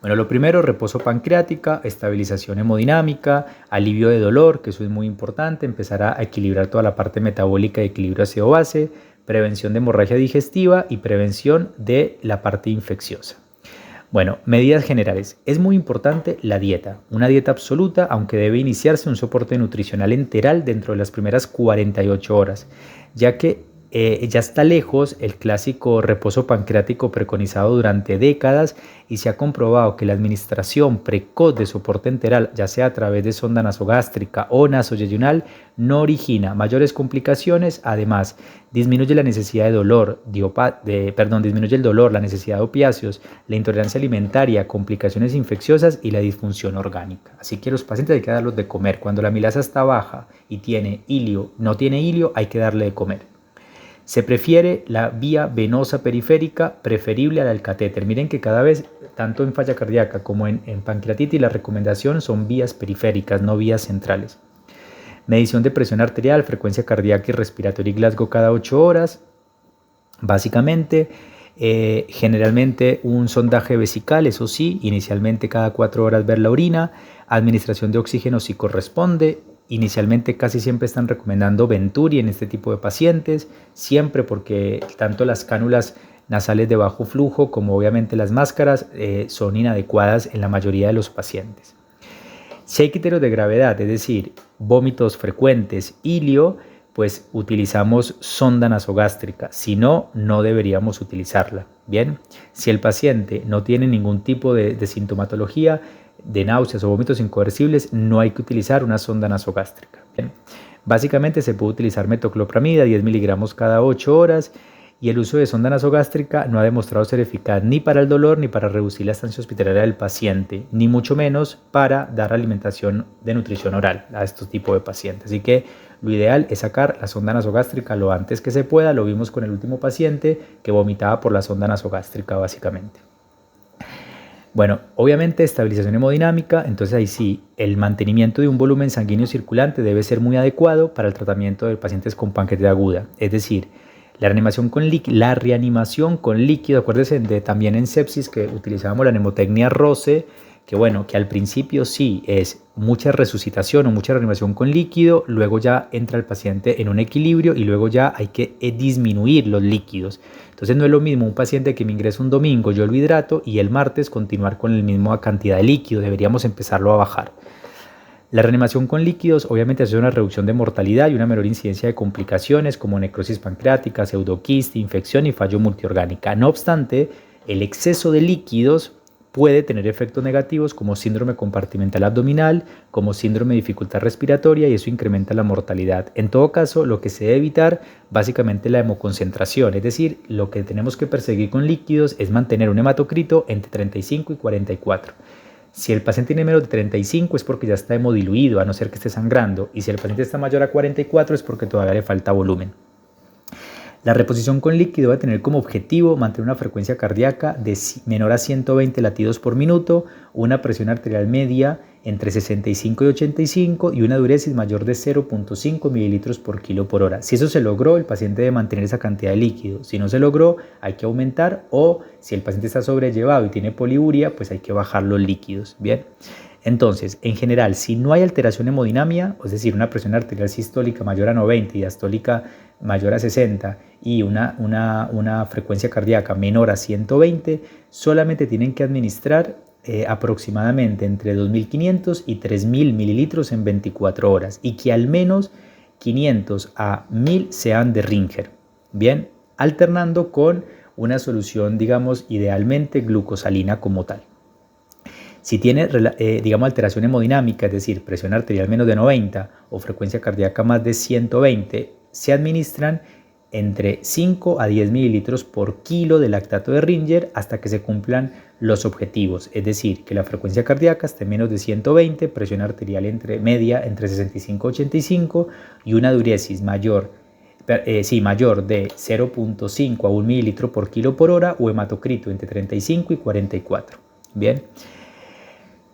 Bueno, lo primero, reposo pancreática, estabilización hemodinámica, alivio de dolor, que eso es muy importante, empezar a equilibrar toda la parte metabólica y equilibrio ácido-base, prevención de hemorragia digestiva y prevención de la parte infecciosa. Bueno, medidas generales. Es muy importante la dieta, una dieta absoluta, aunque debe iniciarse un soporte nutricional enteral dentro de las primeras 48 horas, ya que ya está lejos el clásico reposo pancreático preconizado durante décadas y se ha comprobado que la administración precoz de soporte enteral, ya sea a través de sonda nasogástrica o nasoyeyunal, no origina mayores complicaciones. Además, disminuye la necesidad de dolor, disminuye el dolor, la necesidad de opiáceos, la intolerancia alimentaria, complicaciones infecciosas y la disfunción orgánica. Así que los pacientes hay que darlos de comer. Cuando la amilasa está baja y no tiene hilio, hay que darle de comer. Se prefiere la vía venosa periférica, preferible a la del catéter. Miren que cada vez, tanto en falla cardíaca como en pancreatitis, la recomendación son vías periféricas, no vías centrales. Medición de presión arterial, frecuencia cardíaca y respiratoria y Glasgow cada 8 horas. Básicamente, generalmente un sondaje vesical, eso sí, inicialmente cada 4 horas ver la orina. Administración de oxígeno si corresponde. Inicialmente casi siempre están recomendando Venturi en este tipo de pacientes, siempre porque tanto las cánulas nasales de bajo flujo como obviamente las máscaras son inadecuadas en la mayoría de los pacientes. Si hay criterios de gravedad, es decir, vómitos frecuentes, hilio, pues utilizamos sonda nasogástrica, si no, no deberíamos utilizarla. Bien, si el paciente no tiene ningún tipo de sintomatología, de náuseas o vómitos incoercibles, no hay que utilizar una sonda nasogástrica. Bien. Básicamente se puede utilizar metoclopramida, 10 miligramos cada 8 horas, y el uso de sonda nasogástrica no ha demostrado ser eficaz ni para el dolor ni para reducir la estancia hospitalaria del paciente, ni mucho menos para dar alimentación de nutrición oral a estos tipos de pacientes. Así que lo ideal es sacar la sonda nasogástrica lo antes que se pueda. Lo vimos con el último paciente que vomitaba por la sonda nasogástrica básicamente. Bueno, obviamente estabilización hemodinámica, entonces ahí sí, el mantenimiento de un volumen sanguíneo circulante debe ser muy adecuado para el tratamiento de pacientes con pancreatitis aguda. Es decir, la reanimación con líquido, acuérdense también en sepsis que utilizábamos la mnemotecnia ROSE, que bueno, que al principio sí es mucha resucitación o mucha reanimación con líquido, luego ya entra el paciente en un equilibrio y luego ya hay que disminuir los líquidos. Entonces no es lo mismo un paciente que me ingresa un domingo, yo lo hidrato y el martes continuar con la misma cantidad de líquido, deberíamos empezarlo a bajar. La reanimación con líquidos obviamente hace una reducción de mortalidad y una menor incidencia de complicaciones como necrosis pancreática, pseudoquiste, infección y fallo multiorgánica. No obstante, el exceso de líquidos puede tener efectos negativos como síndrome compartimental abdominal, como síndrome de dificultad respiratoria y eso incrementa la mortalidad. En todo caso, lo que se debe evitar básicamente la hemoconcentración, es decir, lo que tenemos que perseguir con líquidos es mantener un hematocrito entre 35 y 44. Si el paciente tiene menos de 35 es porque ya está hemodiluido, a no ser que esté sangrando, y si el paciente está mayor a 44 es porque todavía le falta volumen. La reposición con líquido debe tener como objetivo mantener una frecuencia cardíaca de menor a 120 latidos por minuto, una presión arterial media entre 65 y 85 y una diuresis mayor de 0.5 mililitros por kilo por hora. Si eso se logró, el paciente debe mantener esa cantidad de líquido. Si no se logró, hay que aumentar, o si el paciente está sobrellevado y tiene poliuria, pues hay que bajar los líquidos. Bien. Entonces, en general, si no hay alteración en hemodinamia, es decir, una presión arterial sistólica mayor a 90 y diastólica mayor a 60 y una frecuencia cardíaca menor a 120, solamente tienen que administrar aproximadamente entre 2.500 y 3.000 mililitros en 24 horas y que al menos 500 a 1.000 sean de Ringer. Bien, alternando con una solución, digamos, idealmente glucosalina como tal. Si tiene, digamos, alteración hemodinámica, es decir, presión arterial menos de 90 o frecuencia cardíaca más de 120, se administran entre 5 a 10 mililitros por kilo de lactato de Ringer hasta que se cumplan los objetivos, es decir, que la frecuencia cardíaca esté menos de 120, presión arterial media entre 65 y 85 y una diuresis mayor de 0.5 a 1 mililitro por kilo por hora o hematocrito entre 35 y 44. Bien.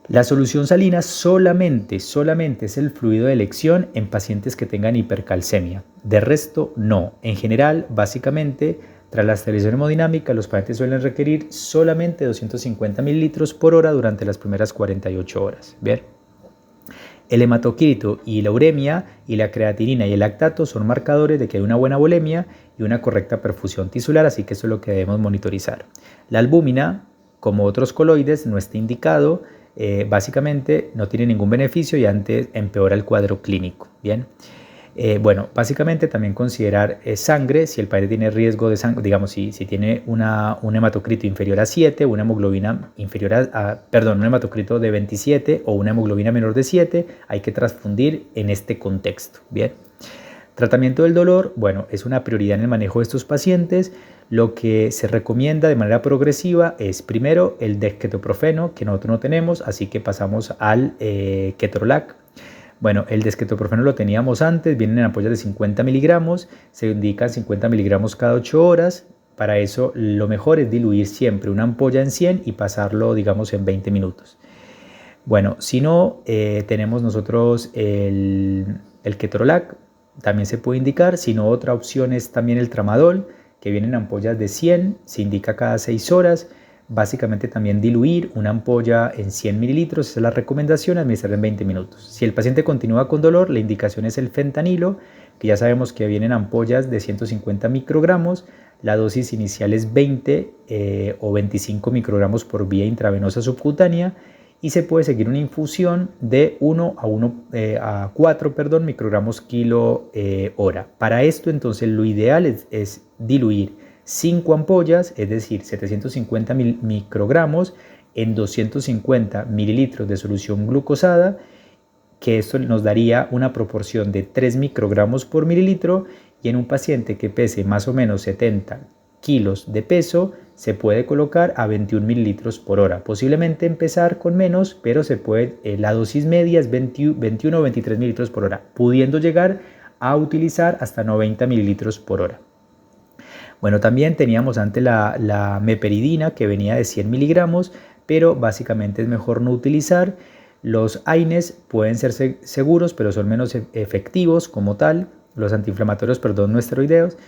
La solución salina solamente es el fluido de elección en pacientes que tengan hipercalcemia. De resto, no. En general, básicamente, tras la estabilización hemodinámica, los pacientes suelen requerir solamente 250 mililitros por hora durante las primeras 48 horas. Bien. El hematocrito y la uremia y la creatinina y el lactato son marcadores de que hay una buena volemia y una correcta perfusión tisular, así que eso es lo que debemos monitorizar. La albúmina, como otros coloides, no está indicado. Básicamente no tiene ningún beneficio y antes empeora el cuadro clínico. Bien. Bueno, básicamente también considerar sangre, si el paciente tiene riesgo de sangre, digamos, si tiene un hematocrito inferior a 7, una hemoglobina inferior un hematocrito de 27 o una hemoglobina menor de 7, hay que transfundir en este contexto. Bien. Tratamiento del dolor, bueno, es una prioridad en el manejo de estos pacientes. Lo que se recomienda de manera progresiva es primero el dexketoprofeno, que nosotros no tenemos, así que pasamos al ketorolac. Bueno, el dexketoprofeno lo teníamos antes, vienen en ampollas de 50 miligramos, se indican 50 miligramos cada 8 horas. Para eso lo mejor es diluir siempre una ampolla en 100 y pasarlo, digamos, en 20 minutos. Bueno, si no, tenemos nosotros el ketorolac, también se puede indicar. Si no, otra opción es también el tramadol, que vienen en ampollas de 100, se indica cada 6 horas. Básicamente también diluir una ampolla en 100 mililitros, esa es la recomendación, administrar en 20 minutos. Si el paciente continúa con dolor, la indicación es el fentanilo, que ya sabemos que vienen ampollas de 150 microgramos, la dosis inicial es 20 o 25 microgramos por vía intravenosa subcutánea y se puede seguir una infusión de 1 a 4 microgramos kilo hora. Para esto entonces lo ideal es diluir 5 ampollas, es decir, 750 microgramos en 250 mililitros de solución glucosada, que esto nos daría una proporción de 3 microgramos por mililitro, y en un paciente que pese más o menos 70 kilos de peso se puede colocar a 21 mililitros por hora. Posiblemente empezar con menos, pero se puede, la dosis media es 21 o 23 mililitros por hora, pudiendo llegar a utilizar hasta 90 mililitros por hora. Bueno, también teníamos antes la meperidina, que venía de 100 miligramos, pero básicamente es mejor no utilizar. Los AINES pueden ser seguros, pero son menos efectivos como tal. Los antiinflamatorios, no esteroideos.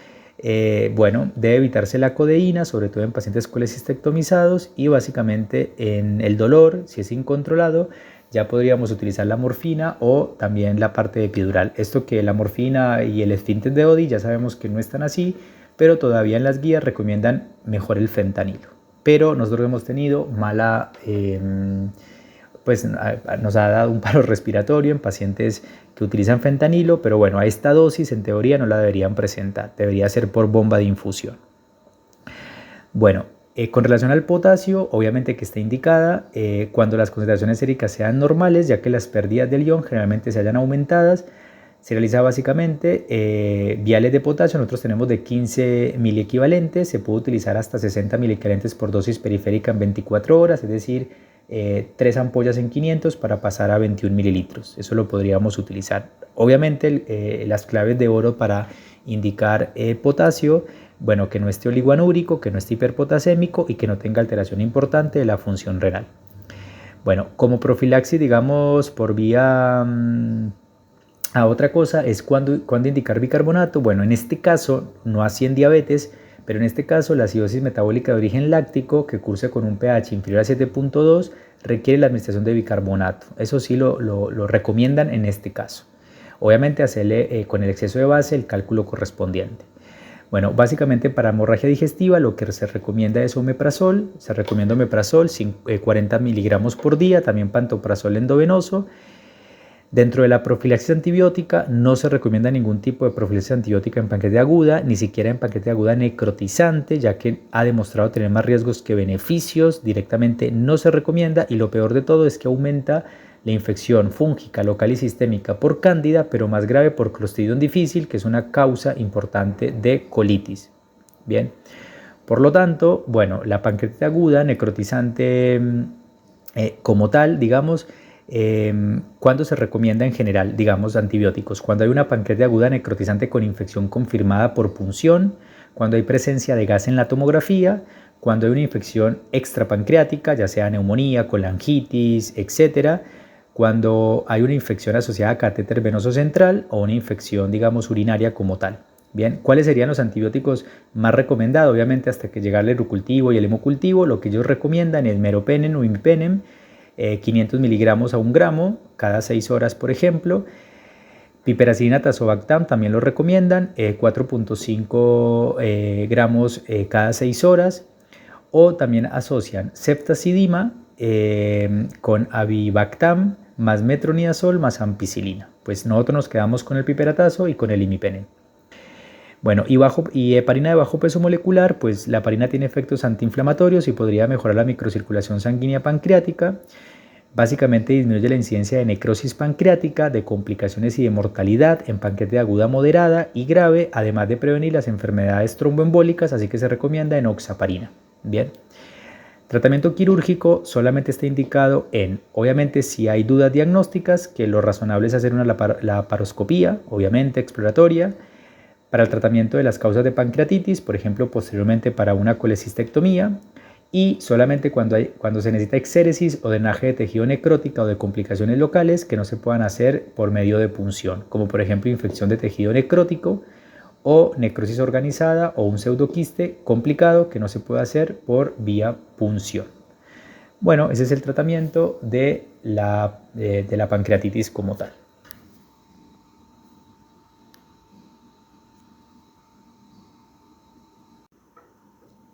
Bueno, debe evitarse la codeína, sobre todo en pacientes colecistectomizados, y básicamente en el dolor, si es incontrolado, ya podríamos utilizar la morfina o también la parte epidural. Esto que la morfina y el esfínter de Oddi ya sabemos que no están así, pero todavía en las guías recomiendan mejor el fentanilo. Pero nosotros hemos tenido nos ha dado un paro respiratorio en pacientes que utilizan fentanilo, pero bueno, a esta dosis en teoría no la deberían presentar, debería ser por bomba de infusión. Bueno, con relación al potasio, obviamente que está indicada cuando las concentraciones séricas sean normales, ya que las pérdidas del ion generalmente se hayan aumentadas. Se realiza básicamente viales de potasio, nosotros tenemos de 15 miliequivalentes, se puede utilizar hasta 60 miliequivalentes por dosis periférica en 24 horas, es decir, 3 ampollas en 500 para pasar a 21 mililitros, eso lo podríamos utilizar. Obviamente las claves de oro para indicar potasio, bueno, que no esté oligoanúrico, que no esté hiperpotasémico y que no tenga alteración importante de la función renal. Bueno, como profilaxis, digamos, por vía a otra cosa es cuando indicar bicarbonato. Bueno, en este caso, no así en diabetes, pero en este caso la acidosis metabólica de origen láctico que curse con un pH inferior a 7.2 requiere la administración de bicarbonato. Eso sí lo recomiendan en este caso. Obviamente hacerle con el exceso de base el cálculo correspondiente. Bueno, básicamente para hemorragia digestiva lo que se recomienda es omeprazol. Se recomienda omeprazol 40 miligramos por día, también pantoprazol endovenoso. Dentro de la profilaxis antibiótica no se recomienda ningún tipo de profilaxis antibiótica en pancreatitis aguda, ni siquiera en pancreatitis aguda necrotizante, ya que ha demostrado tener más riesgos que beneficios. Directamente no se recomienda, y lo peor de todo es que aumenta la infección fúngica local y sistémica por cándida, pero más grave por Clostridium difficile, que es una causa importante de colitis. Bien, por lo tanto, bueno, la pancreatitis aguda necrotizante como tal, digamos, ¿cuándo se recomienda en general, digamos, antibióticos? Cuando hay una pancreatitis aguda necrotizante con infección confirmada por punción, cuando hay presencia de gas en la tomografía, cuando hay una infección extrapancreática, ya sea neumonía, colangitis, etc., cuando hay una infección asociada a catéter venoso central o una infección, digamos, urinaria como tal. Bien, ¿cuáles serían los antibióticos más recomendados? Obviamente, hasta que llega el erucultivo y el hemocultivo, lo que ellos recomiendan es meropenem o imipenem, 500 miligramos a 1 gramo cada 6 horas, por ejemplo. Piperacillina tazobactam también lo recomiendan, 4.5 gramos cada 6 horas. O también asocian ceftazidima con avibactam más metronidazol más ampicilina. Pues nosotros nos quedamos con el piperatazo y con el imipenem. Bueno, y heparina de bajo peso molecular, pues la heparina tiene efectos antiinflamatorios y podría mejorar la microcirculación sanguínea pancreática. Básicamente disminuye la incidencia de necrosis pancreática, de complicaciones y de mortalidad en pancreatitis aguda moderada y grave, además de prevenir las enfermedades tromboembólicas, así que se recomienda enoxaparina. Bien. Tratamiento quirúrgico solamente está indicado obviamente, si hay dudas diagnósticas, que lo razonable es hacer una laparoscopía, obviamente exploratoria, para el tratamiento de las causas de pancreatitis, por ejemplo, posteriormente para una colecistectomía, y solamente cuando se necesita exéresis o drenaje de tejido necrótica o de complicaciones locales que no se puedan hacer por medio de punción, como por ejemplo infección de tejido necrótico o necrosis organizada o un pseudoquiste complicado que no se puede hacer por vía punción. Bueno, ese es el tratamiento de la pancreatitis como tal.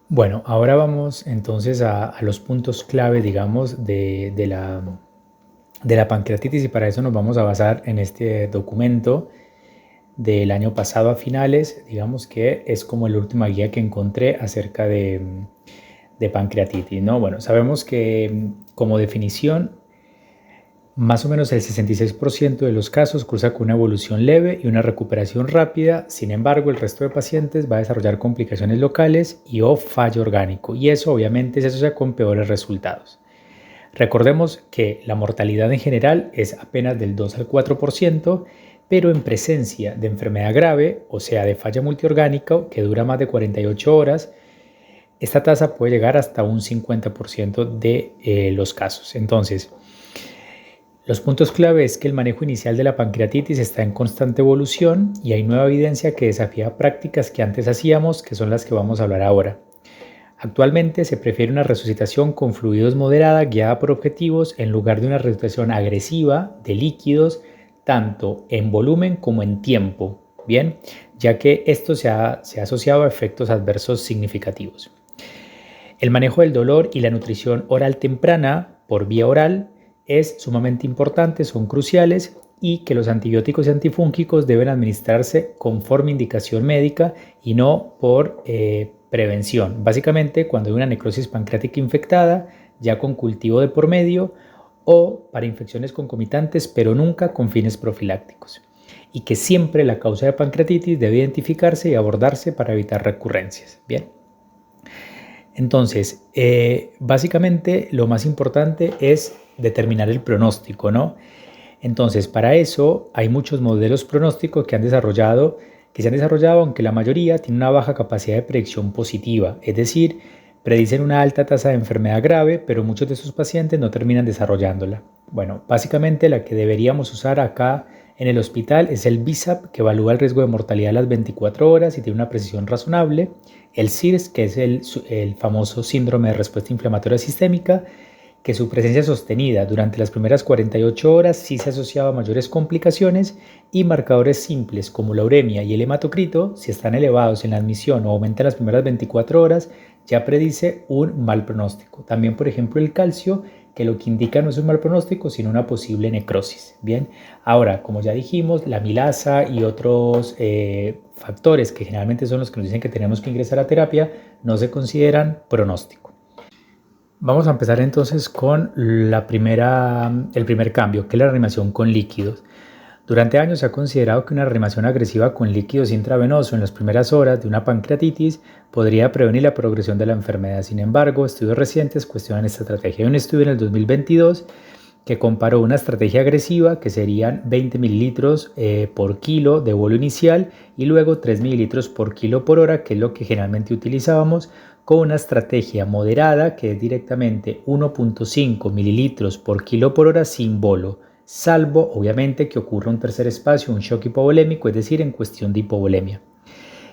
Bueno, ahora vamos entonces a los puntos clave, digamos, de la pancreatitis, y para eso nos vamos a basar en este documento del año pasado a finales, digamos que es como la última guía que encontré acerca de pancreatitis, ¿no? Bueno, sabemos que como definición, más o menos el 66% de los casos cursa con una evolución leve y una recuperación rápida. Sin embargo, el resto de pacientes va a desarrollar complicaciones locales y o fallo orgánico, y eso obviamente se asocia con peores resultados. Recordemos que la mortalidad en general es apenas del 2 al 4%, pero en presencia de enfermedad grave, o sea de falla multiorgánica que dura más de 48 horas, esta tasa puede llegar hasta un 50% de los casos. Entonces, los puntos clave es que el manejo inicial de la pancreatitis está en constante evolución y hay nueva evidencia que desafía prácticas que antes hacíamos, que son las que vamos a hablar ahora. Actualmente se prefiere una resucitación con fluidos moderada guiada por objetivos en lugar de una resucitación agresiva de líquidos, tanto en volumen como en tiempo, ¿bien? Ya que esto se ha asociado a efectos adversos significativos. El manejo del dolor y la nutrición oral temprana por vía oral es sumamente importante, son cruciales, y que los antibióticos y antifúngicos deben administrarse conforme indicación médica y no por prevención. Básicamente cuando hay una necrosis pancreática infectada, ya con cultivo de por medio, o para infecciones concomitantes, pero nunca con fines profilácticos. Y que siempre la causa de pancreatitis debe identificarse y abordarse para evitar recurrencias. Bien. Entonces, básicamente lo más importante es determinar el pronóstico, ¿no? Entonces, para eso hay muchos modelos pronósticos que se han desarrollado, aunque la mayoría tienen una baja capacidad de predicción positiva, es decir, predicen una alta tasa de enfermedad grave, pero muchos de esos pacientes no terminan desarrollándola. Bueno, básicamente la que deberíamos usar acá en el hospital es el BISAP, que evalúa el riesgo de mortalidad a las 24 horas y tiene una precisión razonable, el SIRS, que es el famoso síndrome de respuesta inflamatoria sistémica, que su presencia sostenida durante las primeras 48 horas sí se asociaba a mayores complicaciones, y marcadores simples como la uremia y el hematocrito, si están elevados en la admisión o aumentan las primeras 24 horas, ya predice un mal pronóstico. También, por ejemplo, el calcio, que lo que indica no es un mal pronóstico, sino una posible necrosis. Bien, ahora, como ya dijimos, la amilasa y otros factores que generalmente son los que nos dicen que tenemos que ingresar a terapia no se consideran pronóstico. Vamos a empezar entonces con el primer cambio, que es la reanimación con líquidos. Durante años se ha considerado que una reanimación agresiva con líquidos intravenosos en las primeras horas de una pancreatitis podría prevenir la progresión de la enfermedad. Sin embargo, estudios recientes cuestionan esta estrategia. Hay un estudio en el 2022 que comparó una estrategia agresiva, que serían 20 mililitros por kilo de bolo inicial y luego 3 mililitros por kilo por hora, que es lo que generalmente utilizábamos, con una estrategia moderada, que es directamente 1.5 mililitros por kilo por hora sin bolo, salvo obviamente que ocurra un tercer espacio, un shock hipovolémico, es decir, en cuestión de hipovolemia.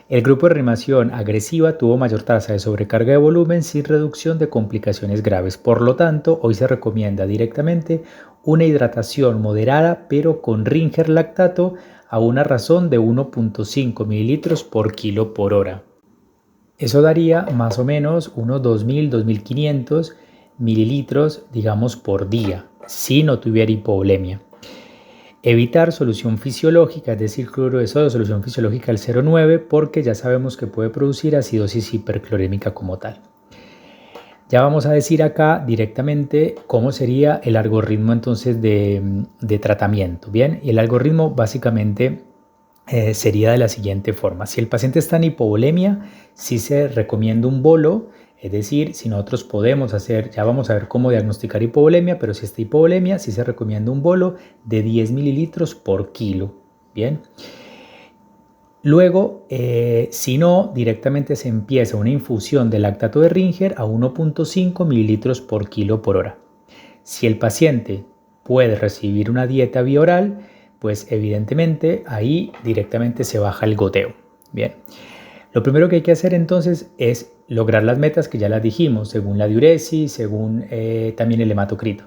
El grupo de reanimación agresiva tuvo mayor tasa de sobrecarga de volumen sin reducción de complicaciones graves. Por lo tanto, hoy se recomienda directamente una hidratación moderada, pero con Ringer lactato a una razón de 1.5 mililitros por kilo por hora. Eso daría más o menos unos 2.000-2.500 mililitros, digamos, por día, si no tuviera hipovolemia. Evitar solución fisiológica, es decir, cloruro de sodio, solución fisiológica al 0,9, porque ya sabemos que puede producir acidosis hiperclorémica como tal. Ya vamos a decir acá directamente cómo sería el algoritmo entonces de tratamiento. Bien, y el algoritmo básicamente sería de la siguiente forma. Si el paciente está en hipovolemia, sí se recomienda un bolo, es decir, si nosotros podemos hacer, ya vamos a ver cómo diagnosticar hipovolemia, pero si está hipovolemia, sí se recomienda un bolo de 10 mililitros por kilo. Bien. Luego, si no, directamente se empieza una infusión de lactato de Ringer a 1.5 mililitros por kilo por hora. Si el paciente puede recibir una dieta bioral, pues evidentemente ahí directamente se baja el goteo. Bien, lo primero que hay que hacer entonces es lograr las metas que ya las dijimos, según la diuresis, según también el hematocrito.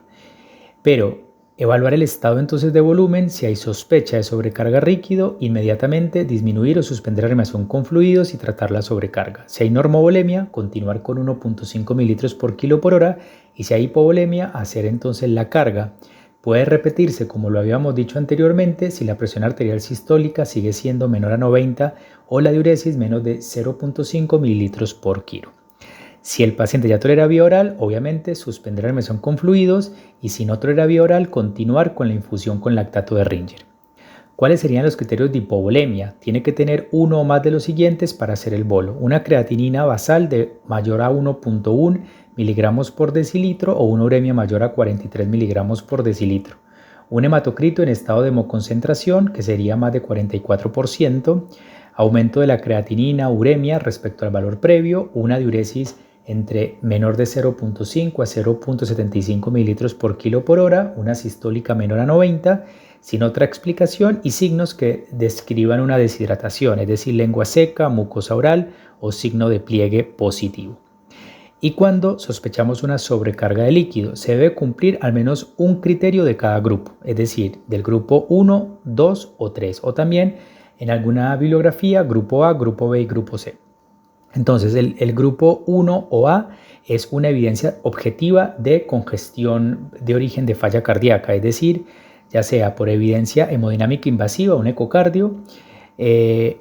Pero evaluar el estado entonces de volumen, si hay sospecha de sobrecarga líquido, inmediatamente disminuir o suspender la reanimación con fluidos y tratar la sobrecarga. Si hay normovolemia, continuar con 1.5 mililitros por kilo por hora, y si hay hipovolemia, hacer entonces la carga. Puede repetirse, como lo habíamos dicho anteriormente, si la presión arterial sistólica sigue siendo menor a 90 o la diuresis menos de 0.5 mililitros por kilo. Si el paciente ya tolera vía oral, obviamente suspender la reanimación con fluidos, y si no tolera vía oral, continuar con la infusión con lactato de Ringer. ¿Cuáles serían los criterios de hipovolemia? Tiene que tener uno o más de los siguientes para hacer el bolo. Una creatinina basal de mayor a 1.1 miligramos por decilitro o una uremia mayor a 43 miligramos por decilitro. Un hematocrito en estado de hemoconcentración, que sería más de 44%. Aumento de la creatinina, uremia respecto al valor previo. Una diuresis entre menor de 0.5 a 0.75 mililitros por kilo por hora. Una sistólica menor a 90. Sin otra explicación, y signos que describan una deshidratación, es decir, lengua seca, mucosa oral o signo de pliegue positivo. Y cuando sospechamos una sobrecarga de líquido, se debe cumplir al menos un criterio de cada grupo, es decir, del grupo 1, 2 o 3, o también en alguna bibliografía, grupo A, grupo B y grupo C. Entonces, el grupo 1 o A es una evidencia objetiva de congestión de origen de falla cardíaca, es decir, ya sea por evidencia hemodinámica invasiva, un ecocardio,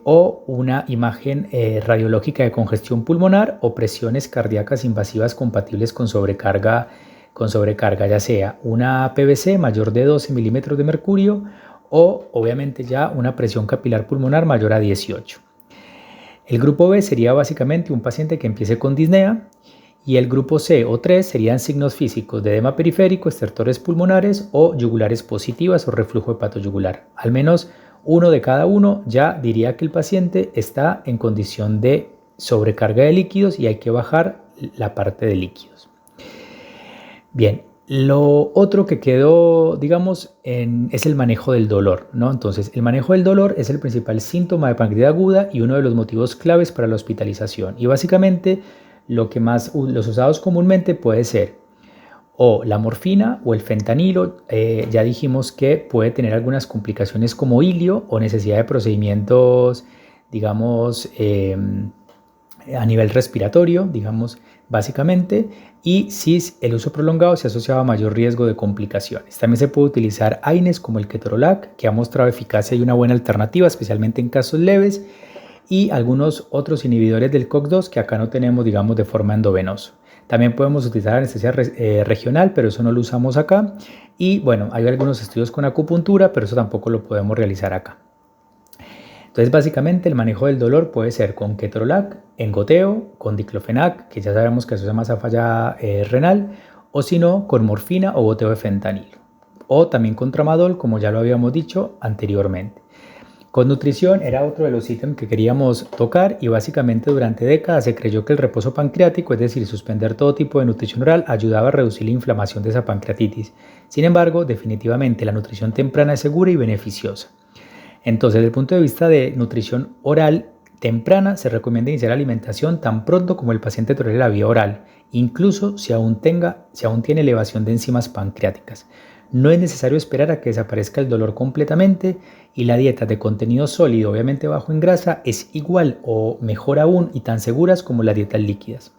o una imagen radiológica de congestión pulmonar o presiones cardíacas invasivas compatibles con sobrecarga, ya sea una PVC mayor de 12 milímetros de mercurio o obviamente ya una presión capilar pulmonar mayor a 18. El grupo B sería básicamente un paciente que empiece con disnea, y el grupo C o 3 serían signos físicos de edema periférico, estertores pulmonares o yugulares positivas o reflujo hepatoyugular. Al menos uno de cada uno ya diría que el paciente está en condición de sobrecarga de líquidos y hay que bajar la parte de líquidos. Bien, lo otro que quedó, digamos, es el manejo del dolor, ¿no? Entonces, el manejo del dolor es el principal síntoma de pancreatitis aguda y uno de los motivos claves para la hospitalización. Y básicamente, los usados comúnmente puede ser o la morfina o el fentanilo. Ya dijimos que puede tener algunas complicaciones como hilio o necesidad de procedimientos, digamos, a nivel respiratorio, digamos, básicamente, y si el uso prolongado se asociaba a mayor riesgo de complicaciones. También se puede utilizar AINES como el ketorolac, que ha mostrado eficacia y una buena alternativa, especialmente en casos leves, y algunos otros inhibidores del COX-2 que acá no tenemos, digamos, de forma endovenosa. También podemos utilizar anestesia regional, pero eso no lo usamos acá. Y bueno, hay algunos estudios con acupuntura, pero eso tampoco lo podemos realizar acá. Entonces, básicamente, el manejo del dolor puede ser con ketorolac, en goteo, con diclofenac, que ya sabemos que asocia más a falla renal, o si no, con morfina o goteo de fentanilo. O también con tramadol, como ya lo habíamos dicho anteriormente. Con nutrición era otro de los ítems que queríamos tocar y básicamente durante décadas se creyó que el reposo pancreático, es decir, suspender todo tipo de nutrición oral, ayudaba a reducir la inflamación de esa pancreatitis. Sin embargo, definitivamente la nutrición temprana es segura y beneficiosa. Entonces, desde el punto de vista de nutrición oral temprana, se recomienda iniciar la alimentación tan pronto como el paciente tolere la vía oral, incluso si aún tiene elevación de enzimas pancreáticas. No es necesario esperar a que desaparezca el dolor completamente y la dieta de contenido sólido, obviamente bajo en grasa, es igual o mejor aún y tan seguras como las dietas líquidas.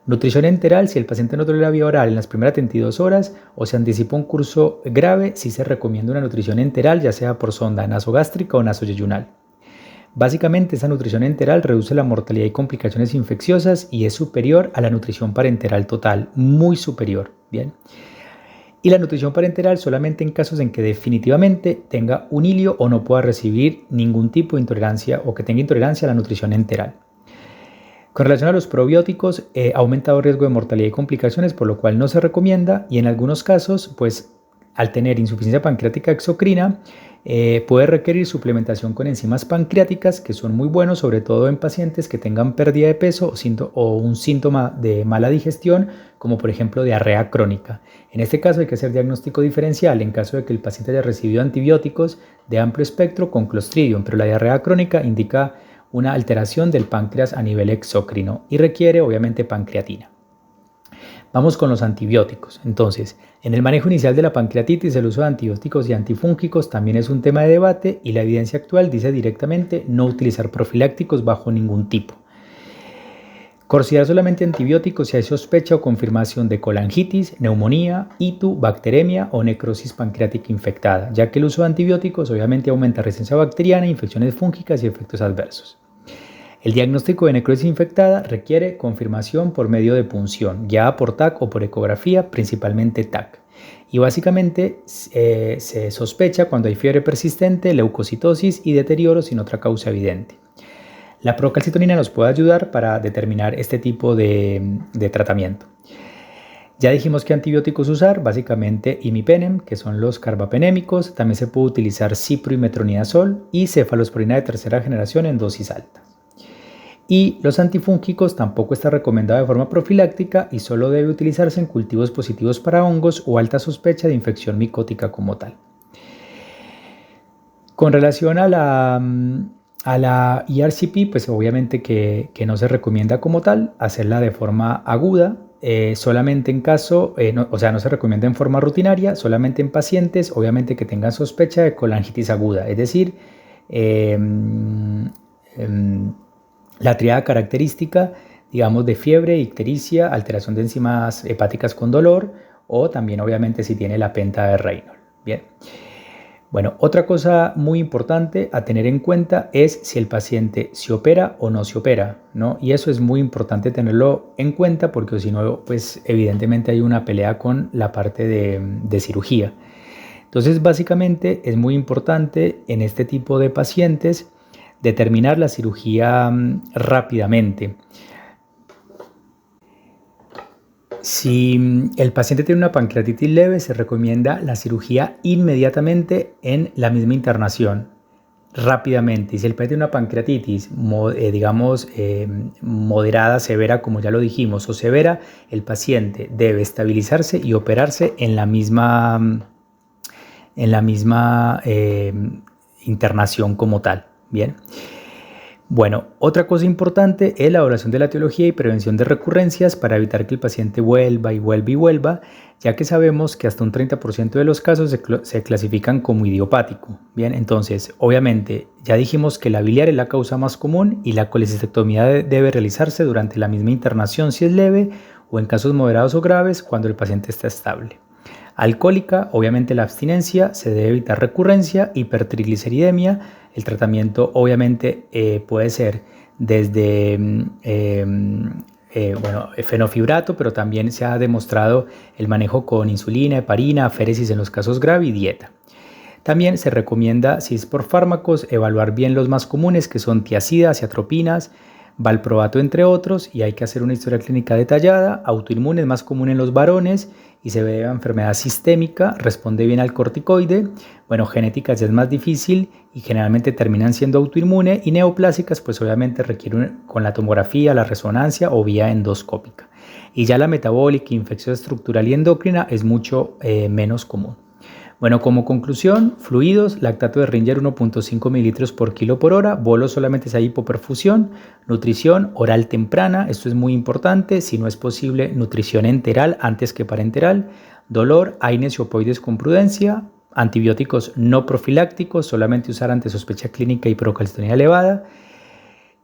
Nutrición enteral, si el paciente no tolera vía oral en las primeras 32 horas o se anticipa un curso grave, sí se recomienda una nutrición enteral, ya sea por sonda nasogástrica o nasoyeyunal. Básicamente, esa nutrición enteral reduce la mortalidad y complicaciones infecciosas y es superior a la nutrición parenteral total, muy superior, ¿bien? Y la nutrición parenteral solamente en casos en que definitivamente tenga un hilio o no pueda recibir ningún tipo de intolerancia o que tenga intolerancia a la nutrición enteral. Con relación a los probióticos, ha aumentado el riesgo de mortalidad y complicaciones, por lo cual no se recomienda y en algunos casos, pues al tener insuficiencia pancreática exocrina, puede requerir suplementación con enzimas pancreáticas que son muy buenos, sobre todo en pacientes que tengan pérdida de peso o un síntoma de mala digestión, como por ejemplo diarrea crónica. En este caso hay que hacer diagnóstico diferencial en caso de que el paciente haya recibido antibióticos de amplio espectro con Clostridium, pero la diarrea crónica indica una alteración del páncreas a nivel exócrino y requiere obviamente pancreatina. Vamos con los antibióticos. Entonces, en el manejo inicial de la pancreatitis, el uso de antibióticos y antifúngicos también es un tema de debate y la evidencia actual dice directamente no utilizar profilácticos bajo ningún tipo. Considerar solamente antibióticos si hay sospecha o confirmación de colangitis, neumonía, ITU, bacteremia o necrosis pancreática infectada, ya que el uso de antibióticos obviamente aumenta resistencia bacteriana, infecciones fúngicas y efectos adversos. El diagnóstico de necrosis infectada requiere confirmación por medio de punción, guiada por TAC o por ecografía, principalmente TAC. Y básicamente se sospecha cuando hay fiebre persistente, leucocitosis y deterioro sin otra causa evidente. La procalcitonina nos puede ayudar para determinar este tipo de tratamiento. Ya dijimos qué antibióticos usar, básicamente imipenem, que son los carbapenémicos. También se puede utilizar cipro y metronidazol y cefalosporina de tercera generación en dosis altas. Y los antifúngicos tampoco está recomendado de forma profiláctica y solo debe utilizarse en cultivos positivos para hongos o alta sospecha de infección micótica como tal. Con relación a la ERCP, pues obviamente que no se recomienda como tal hacerla de forma aguda, solamente en caso, no se recomienda en forma rutinaria, solamente en pacientes, obviamente que tengan sospecha de colangitis aguda, es decir, la triada característica, digamos, de fiebre, ictericia, alteración de enzimas hepáticas con dolor o también obviamente si tiene la penta de Reynolds. Bien. Bueno, otra cosa muy importante a tener en cuenta es si el paciente se opera o no se opera, ¿no? Y eso es muy importante tenerlo en cuenta porque si no, pues evidentemente hay una pelea con la parte de cirugía. Entonces, básicamente es muy importante en este tipo de pacientes determinar la cirugía rápidamente. Si el paciente tiene una pancreatitis leve, se recomienda la cirugía inmediatamente en la misma internación, rápidamente. Y si el paciente tiene una pancreatitis, moderada, severa, como ya lo dijimos, o severa, el paciente debe estabilizarse y operarse en la misma internación como tal. Bien. Bueno, otra cosa importante es la evaluación de la etiología y prevención de recurrencias para evitar que el paciente vuelva y vuelva y vuelva, ya que sabemos que hasta un 30% de los casos se clasifican como idiopático. Bien, entonces, obviamente, ya dijimos que la biliar es la causa más común y la colecistectomía debe realizarse durante la misma internación si es leve o en casos moderados o graves cuando el paciente está estable. Alcohólica, obviamente la abstinencia, se debe evitar recurrencia, hipertrigliceridemia. El tratamiento obviamente puede ser desde fenofibrato, pero también se ha demostrado el manejo con insulina, heparina, aféresis en los casos graves y dieta. También se recomienda, si es por fármacos, evaluar bien los más comunes que son tiazidas, atropinas, valproato entre otros, y hay que hacer una historia clínica detallada. Autoinmune es más común en los varones y se ve enfermedad sistémica, responde bien al corticoide. Bueno, genéticas ya es más difícil y generalmente terminan siendo autoinmune, y neoplásicas pues obviamente requieren con la tomografía, la resonancia o vía endoscópica. Y ya la metabólica, infección estructural y endocrina es mucho menos común. Bueno, como conclusión, fluidos, lactato de Ringer 1.5 mililitros por kilo por hora, bolos solamente si hay hipoperfusión, nutrición oral temprana, esto es muy importante, si no es posible, nutrición enteral antes que parenteral, dolor, AINES y opoides con prudencia, antibióticos no profilácticos, solamente usar ante sospecha clínica y procalcitonía elevada.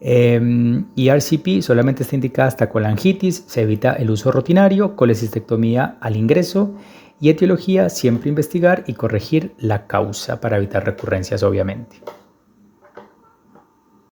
Y RCP solamente está indicada hasta colangitis, se evita el uso rutinario, colecistectomía al ingreso, y etiología siempre investigar y corregir la causa para evitar recurrencias obviamente.